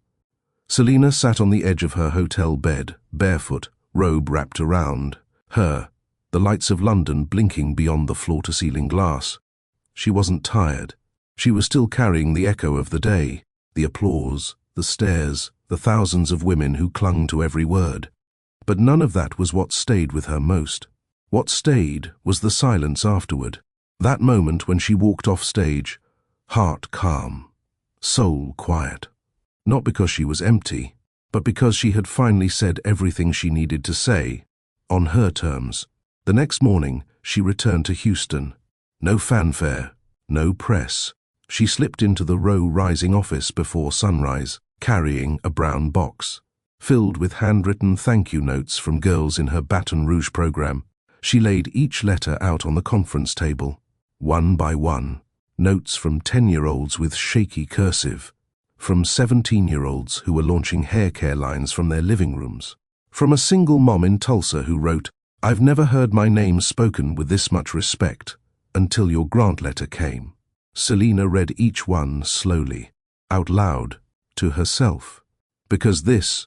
Selina sat on the edge of her hotel bed, barefoot, robe wrapped around her, the lights of London blinking beyond the floor-to-ceiling glass. She wasn't tired. She was still carrying the echo of the day, the applause, the stares, the thousands of women who clung to every word. But none of that was what stayed with her most. What stayed was the silence afterward. That moment when she walked off stage, heart calm, soul quiet. Not because she was empty, but because she had finally said everything she needed to say, on her terms. The next morning, she returned to Houston. No fanfare, no press. She slipped into the Row Rising office before sunrise, carrying a brown box, filled with handwritten thank you notes from girls in her Baton Rouge program. She laid each letter out on the conference table, one by one. Notes from 10-year-olds with shaky cursive, from 17-year-olds who were launching hair care lines from their living rooms, from a single mom in Tulsa who wrote, I've never heard my name spoken with this much respect until your grant letter came. Selina read each one slowly, out loud, to herself. Because this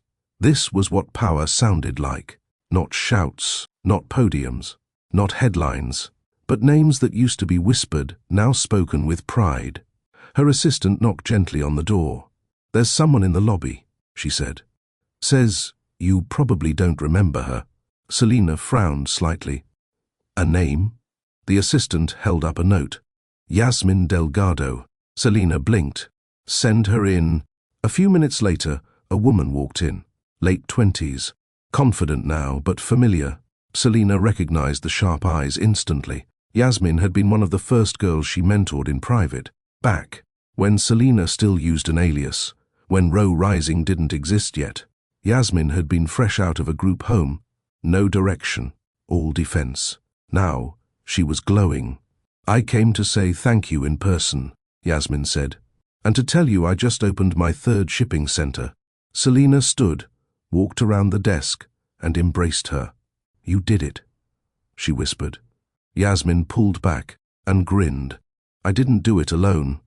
was what power sounded like. Not shouts, not podiums, not headlines, but names that used to be whispered, now spoken with pride. Her assistant knocked gently on the door. There's someone in the lobby, she said. Says, you probably don't remember her. Selina frowned slightly. A name? The assistant held up a note. Yasmin Delgado. Selina blinked. Send her in. A few minutes later, a woman walked in, late 20s. Confident now, but familiar. Selina recognized the sharp eyes instantly. Yasmin had been one of the first girls she mentored in private, back when Selina still used an alias, when Row Rising didn't exist yet. Yasmin had been fresh out of a group home, no direction, all defense. Now, she was glowing. I came to say thank you in person, Yasmin said, and to tell you I just opened my 3rd shipping center. Selina stood, walked around the desk, and embraced her. You did it, she whispered. Yasmin pulled back and grinned. I didn't do it alone.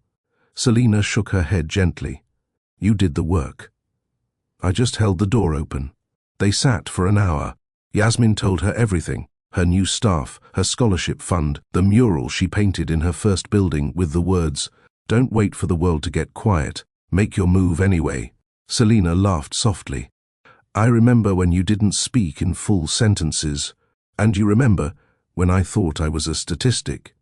Selina shook her head gently. You did the work. I just held the door open. They sat for an hour. Yasmin told her everything. Her new staff, her scholarship fund, the mural she painted in her first building with the words, Don't wait for the world to get quiet. Make your move anyway. Selina laughed softly. I remember when you didn't speak in full sentences. And you remember when I thought I was a statistic,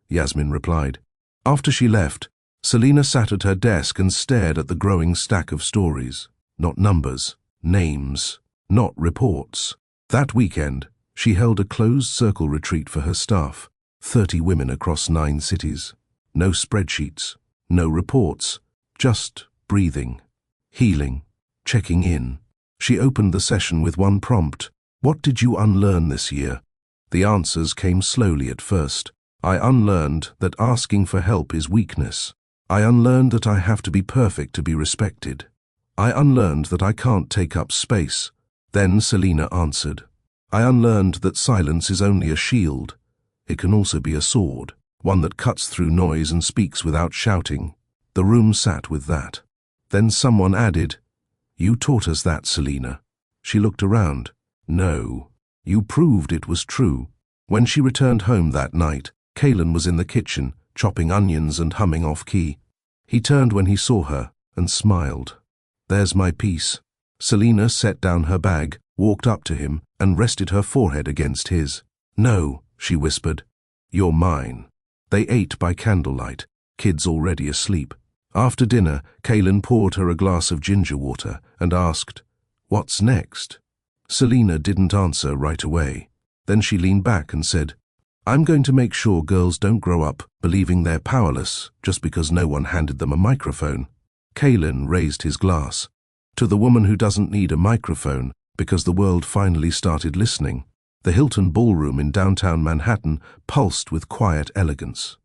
Yasmin replied. After she left, Selina sat at her desk and stared at the growing stack of stories. Not numbers, names, not reports. That weekend, she held a closed-circle retreat for her staff, 30 women across 9 cities. No spreadsheets, no reports, just breathing, healing, checking in. She opened the session with one prompt: "What did you unlearn this year?" The answers came slowly at first. "I unlearned that asking for help is weakness. I unlearned that I have to be perfect to be respected. I unlearned that I can't take up space." Then Selina answered, "I unlearned that silence is only a shield. It can also be a sword, one that cuts through noise and speaks without shouting." The room sat with that. Then someone added, "You taught us that, Selina." She looked around. "No, you proved it was true." When she returned home that night, Kalen was in the kitchen, chopping onions and humming off-key. He turned when he saw her and smiled. "There's my piece." Selina set down her bag, walked up to him, and rested her forehead against his. "No," she whispered. "You're mine." They ate by candlelight, kids already asleep. After dinner, Kalen poured her a glass of ginger water and asked, "What's next?" Selina didn't answer right away. Then she leaned back and said, "I'm going to make sure girls don't grow up believing they're powerless just because no one handed them a microphone." Kalen raised his glass. "To the woman who doesn't need a microphone because the world finally started listening." The Hilton Ballroom in downtown Manhattan pulsed with quiet elegance.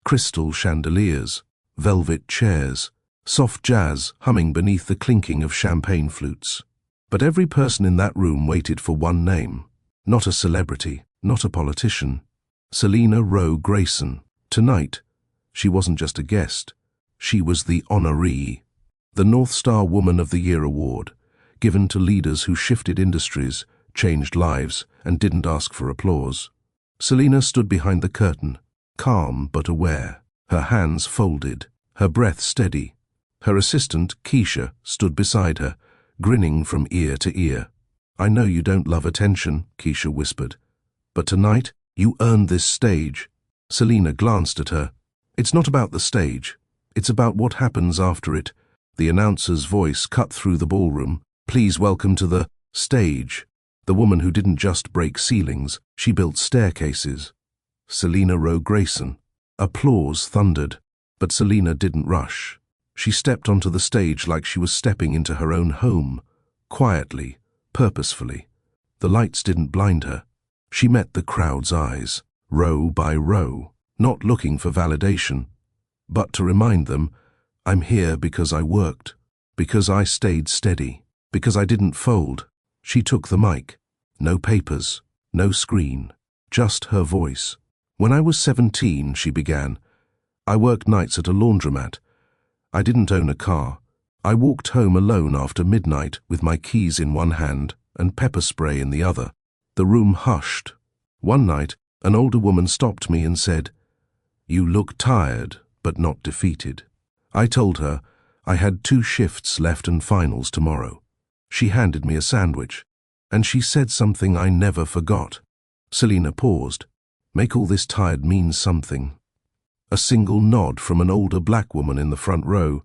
Crystal chandeliers, velvet chairs, soft jazz humming beneath the clinking of champagne flutes. But every person in that room waited for one name. Not a celebrity, not a politician. Selina Rowe Grayson. Tonight, she wasn't just a guest. She was the honoree. The North Star Woman of the Year award, given to leaders who shifted industries, changed lives, and didn't ask for applause. Selina stood behind the curtain, calm but aware, her hands folded, her breath steady. Her assistant, Keisha, stood beside her, grinning from ear to ear. "I know you don't love attention," Keisha whispered, "but tonight you earned this stage." Selina glanced at her. "It's not about the stage. It's about what happens after it." The announcer's voice cut through the ballroom. "Please welcome to the stage the woman who didn't just break ceilings, she built staircases. Selina Rowe Grayson." Applause thundered, but Selina didn't rush. She stepped onto the stage like she was stepping into her own home, quietly, purposefully. The lights didn't blind her. She met the crowd's eyes, row by row, not looking for validation, but to remind them, "I'm here because I worked, because I stayed steady, because I didn't fold." She took the mic. No papers, no screen, just her voice. "When I was 17, she began, I worked nights at a laundromat. I didn't own a car. I walked home alone after midnight with my keys in one hand and pepper spray in the other." The room hushed. One night, an older woman stopped me and said, "You look tired, but not defeated." I told her I had 2 shifts left and finals tomorrow. She handed me a sandwich, and she said something I never forgot. Selina paused. "Make all this tired mean something." A single nod from an older black woman in the front row.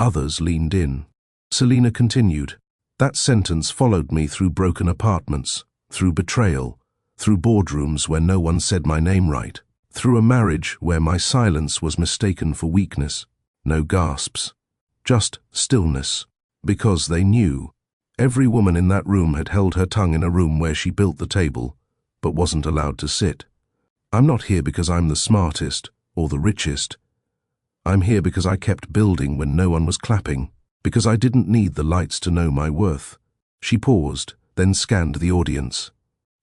Others leaned in. Selina continued, "That sentence followed me through broken apartments, through betrayal, through boardrooms where no one said my name right, through a marriage where my silence was mistaken for weakness. No gasps, just stillness, because they knew. Every woman in that room had held her tongue in a room where she built the table, but wasn't allowed to sit. I'm not here because I'm the smartest or the richest. I'm here because I kept building when no one was clapping, because I didn't need the lights to know my worth." She paused, then scanned the audience.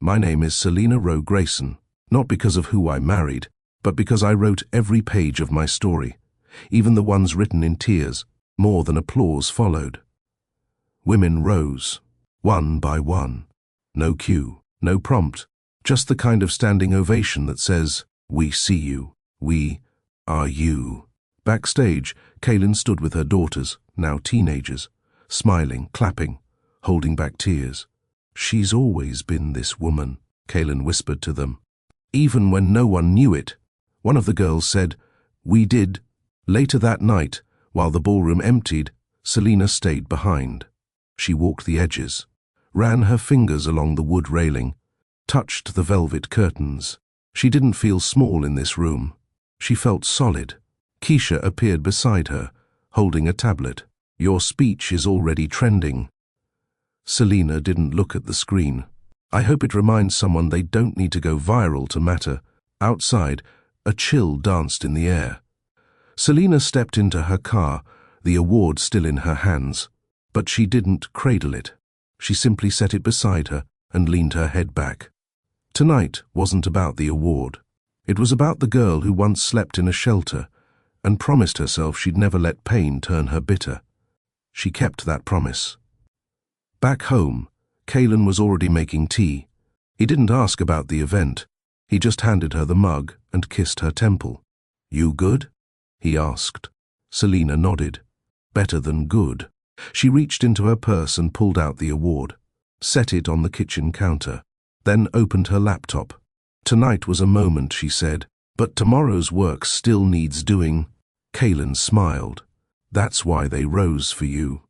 "My name is Selina Rowe Grayson, not because of who I married, but because I wrote every page of my story, even the ones written in tears. More than applause followed." Women rose, one by one. No cue, no prompt, just the kind of standing ovation that says, "We see you. We are you." Backstage, Kaylin stood with her daughters, now teenagers, smiling, clapping, holding back tears. "She's always been this woman," Kaylin whispered to them. Even when no one knew it, one of the girls said, "We did Later that night, while the ballroom emptied, Selina stayed behind. She walked the edges, ran her fingers along the wood railing, touched the velvet curtains. She didn't feel small in this room. She felt solid. Keisha appeared beside her, holding a tablet. "Your speech is already trending." Selina didn't look at the screen. "I hope it reminds someone they don't need to go viral to matter." Outside, a chill danced in the air. Selina stepped into her car, the award still in her hands. But she didn't cradle it. She simply set it beside her and leaned her head back. Tonight wasn't about the award. It was about the girl who once slept in a shelter and promised herself she'd never let pain turn her bitter. She kept that promise. Back home, Kalen was already making tea. He didn't ask about the event. He just handed her the mug and kissed her temple. "You good?" he asked. Selina nodded. Better than good. She reached into her purse and pulled out the award, set it on the kitchen counter, then opened her laptop. "Tonight was a moment," she said, "but tomorrow's work still needs doing." Kalen smiled. "That's why they rose for you."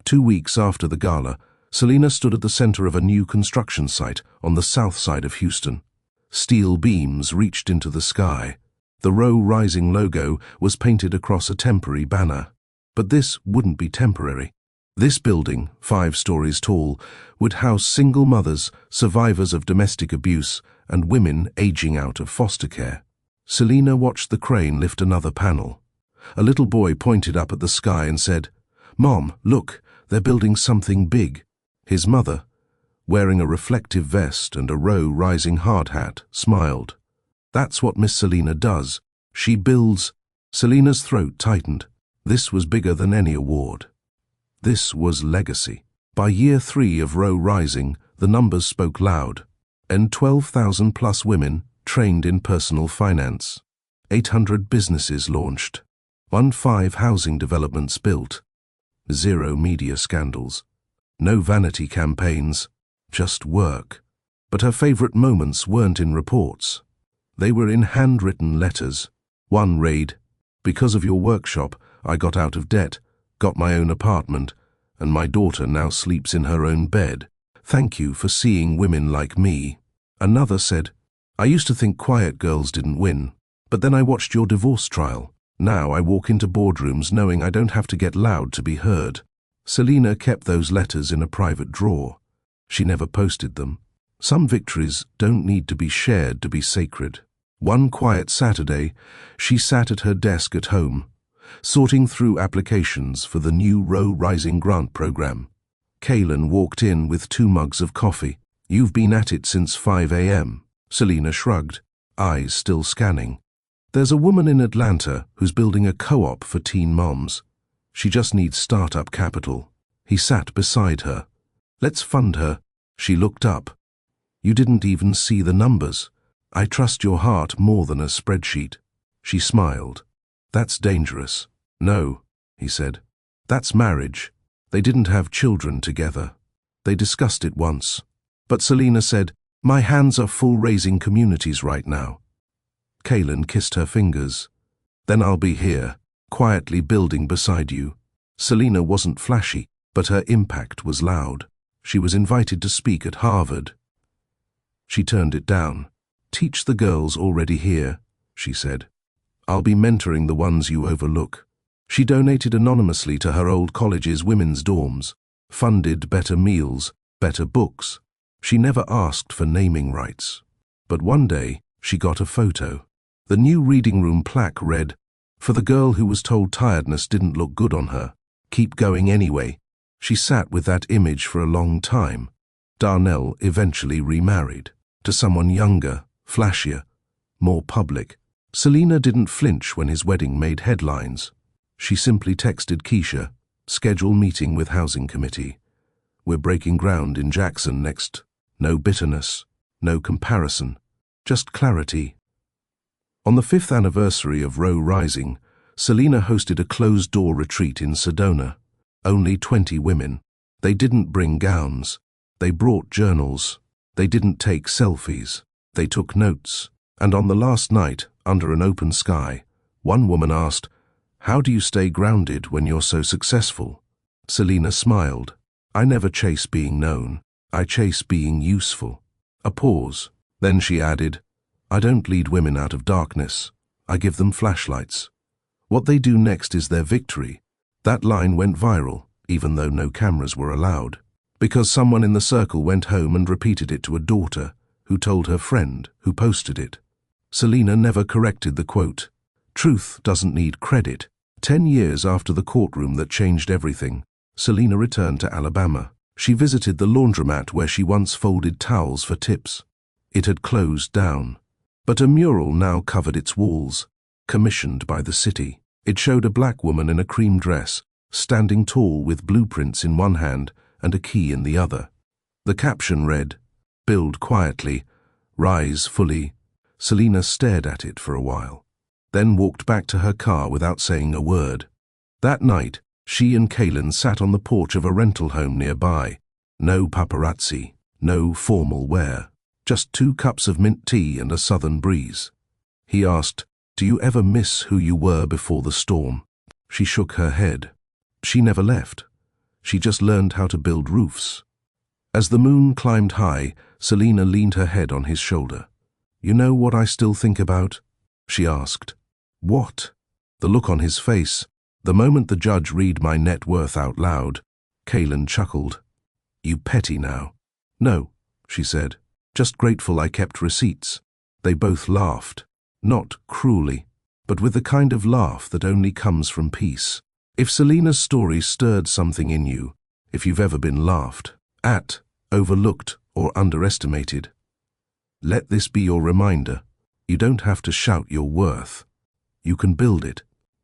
2 weeks after the gala, Selina stood at the center of a new construction site on the south side of Houston. Steel beams reached into the sky. The Row Rising logo was painted across a temporary banner. But this wouldn't be temporary. This building, 5 stories tall, would house single mothers, survivors of domestic abuse, and women aging out of foster care. Selina watched the crane lift another panel. A little boy pointed up at the sky and said, "Mom, look, they're building something big." His mother, wearing a reflective vest and a Row Rising hard hat, smiled. "That's what Miss Selina does. She builds." Selina's throat tightened. This was bigger than any award. This was legacy. By year 3 of Row Rising, the numbers spoke loud. And 12,000 plus women trained in personal finance. 800 businesses launched. 15 housing developments built. 0 media scandals. No vanity campaigns. Just work. But her favorite moments weren't in reports. They were in handwritten letters. One read, "Because of your workshop, I got out of debt, got my own apartment, and my daughter now sleeps in her own bed. Thank you for seeing women like me." Another said, "I used to think quiet girls didn't win, but then I watched your divorce trial. Now I walk into boardrooms knowing I don't have to get loud to be heard." Selina kept those letters in a private drawer. She never posted them. Some victories don't need to be shared to be sacred. One quiet Saturday, she sat at her desk at home, sorting through applications for the new Row Rising grant program. Kalen walked in with 2 mugs of coffee. "You've been at it since 5 a.m. Selina shrugged, eyes still scanning. "There's a woman in Atlanta who's building a co-op for teen moms. She just needs startup capital." He sat beside her. "Let's fund her." She looked up. "You didn't even see the numbers. I trust your heart more than a spreadsheet." She smiled. "That's dangerous." "No," he said. "That's marriage." They didn't have children together. They discussed it once. But Selina said, "My hands are full raising communities right now." Kalen kissed her fingers. "Then I'll be here, quietly building beside you." Selina wasn't flashy, but her impact was loud. She was invited to speak at Harvard. She turned it down. "Teach the girls already here," she said. "I'll be mentoring the ones you overlook." She donated anonymously to her old college's women's dorms, funded better meals, better books. She never asked for naming rights. But one day, she got a photo. The new reading room plaque read, "For the girl who was told tiredness didn't look good on her, keep going anyway." She sat with that image for a long time. Darnell eventually remarried to someone younger, flashier, more public. Selina didn't flinch when his wedding made headlines. She simply texted Keisha, "Schedule meeting with housing committee. We're breaking ground in Jackson next." No bitterness, no comparison, just clarity. On the 5th anniversary of Row Rising, Selina hosted a closed-door retreat in Sedona. Only 20 women. They didn't bring gowns. They brought journals. They didn't take selfies. They took notes. And on the last night, under an open sky, one woman asked, How do you stay grounded when you're so successful? Selina smiled. I never chase being known. I chase being useful. A pause. Then she added, I don't lead women out of darkness. I give them flashlights. What they do next is their victory. That line went viral, even though no cameras were allowed, because someone in the circle went home and repeated it to a daughter, who told her friend, who posted it. Selina never corrected the quote. Truth doesn't need credit. 10 years after the courtroom that changed everything, Selina returned to Alabama. She visited the laundromat where she once folded towels for tips. It had closed down, but a mural now covered its walls, commissioned by the city. It showed a black woman in a cream dress, standing tall with blueprints in one hand and a key in the other. The caption read, Build quietly, rise fully. Selina stared at it for a while, then walked back to her car without saying a word. That night, she and Kaylin sat on the porch of a rental home nearby. No paparazzi, no formal wear, just 2 cups of mint tea and a southern breeze. He asked, Do you ever miss who you were before the storm? She shook her head. She never left. She just learned how to build roofs. As the moon climbed high, Selina leaned her head on his shoulder. You know what I still think about? She asked. What? The look on his face. The moment the judge read my net worth out loud, Kaylin chuckled. You petty now. No, she said. Just grateful I kept receipts. They both laughed. Not cruelly, but with the kind of laugh that only comes from peace. If Selina's story stirred something in you, if you've ever been laughed at, overlooked, or underestimated, let this be your reminder. You don't have to shout your worth. You can build it,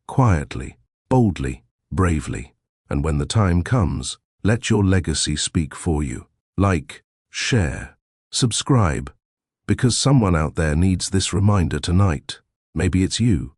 quietly, boldly, bravely. And when the time comes, let your legacy speak for you. Like, share, subscribe, because someone out there needs this reminder tonight. Maybe it's you.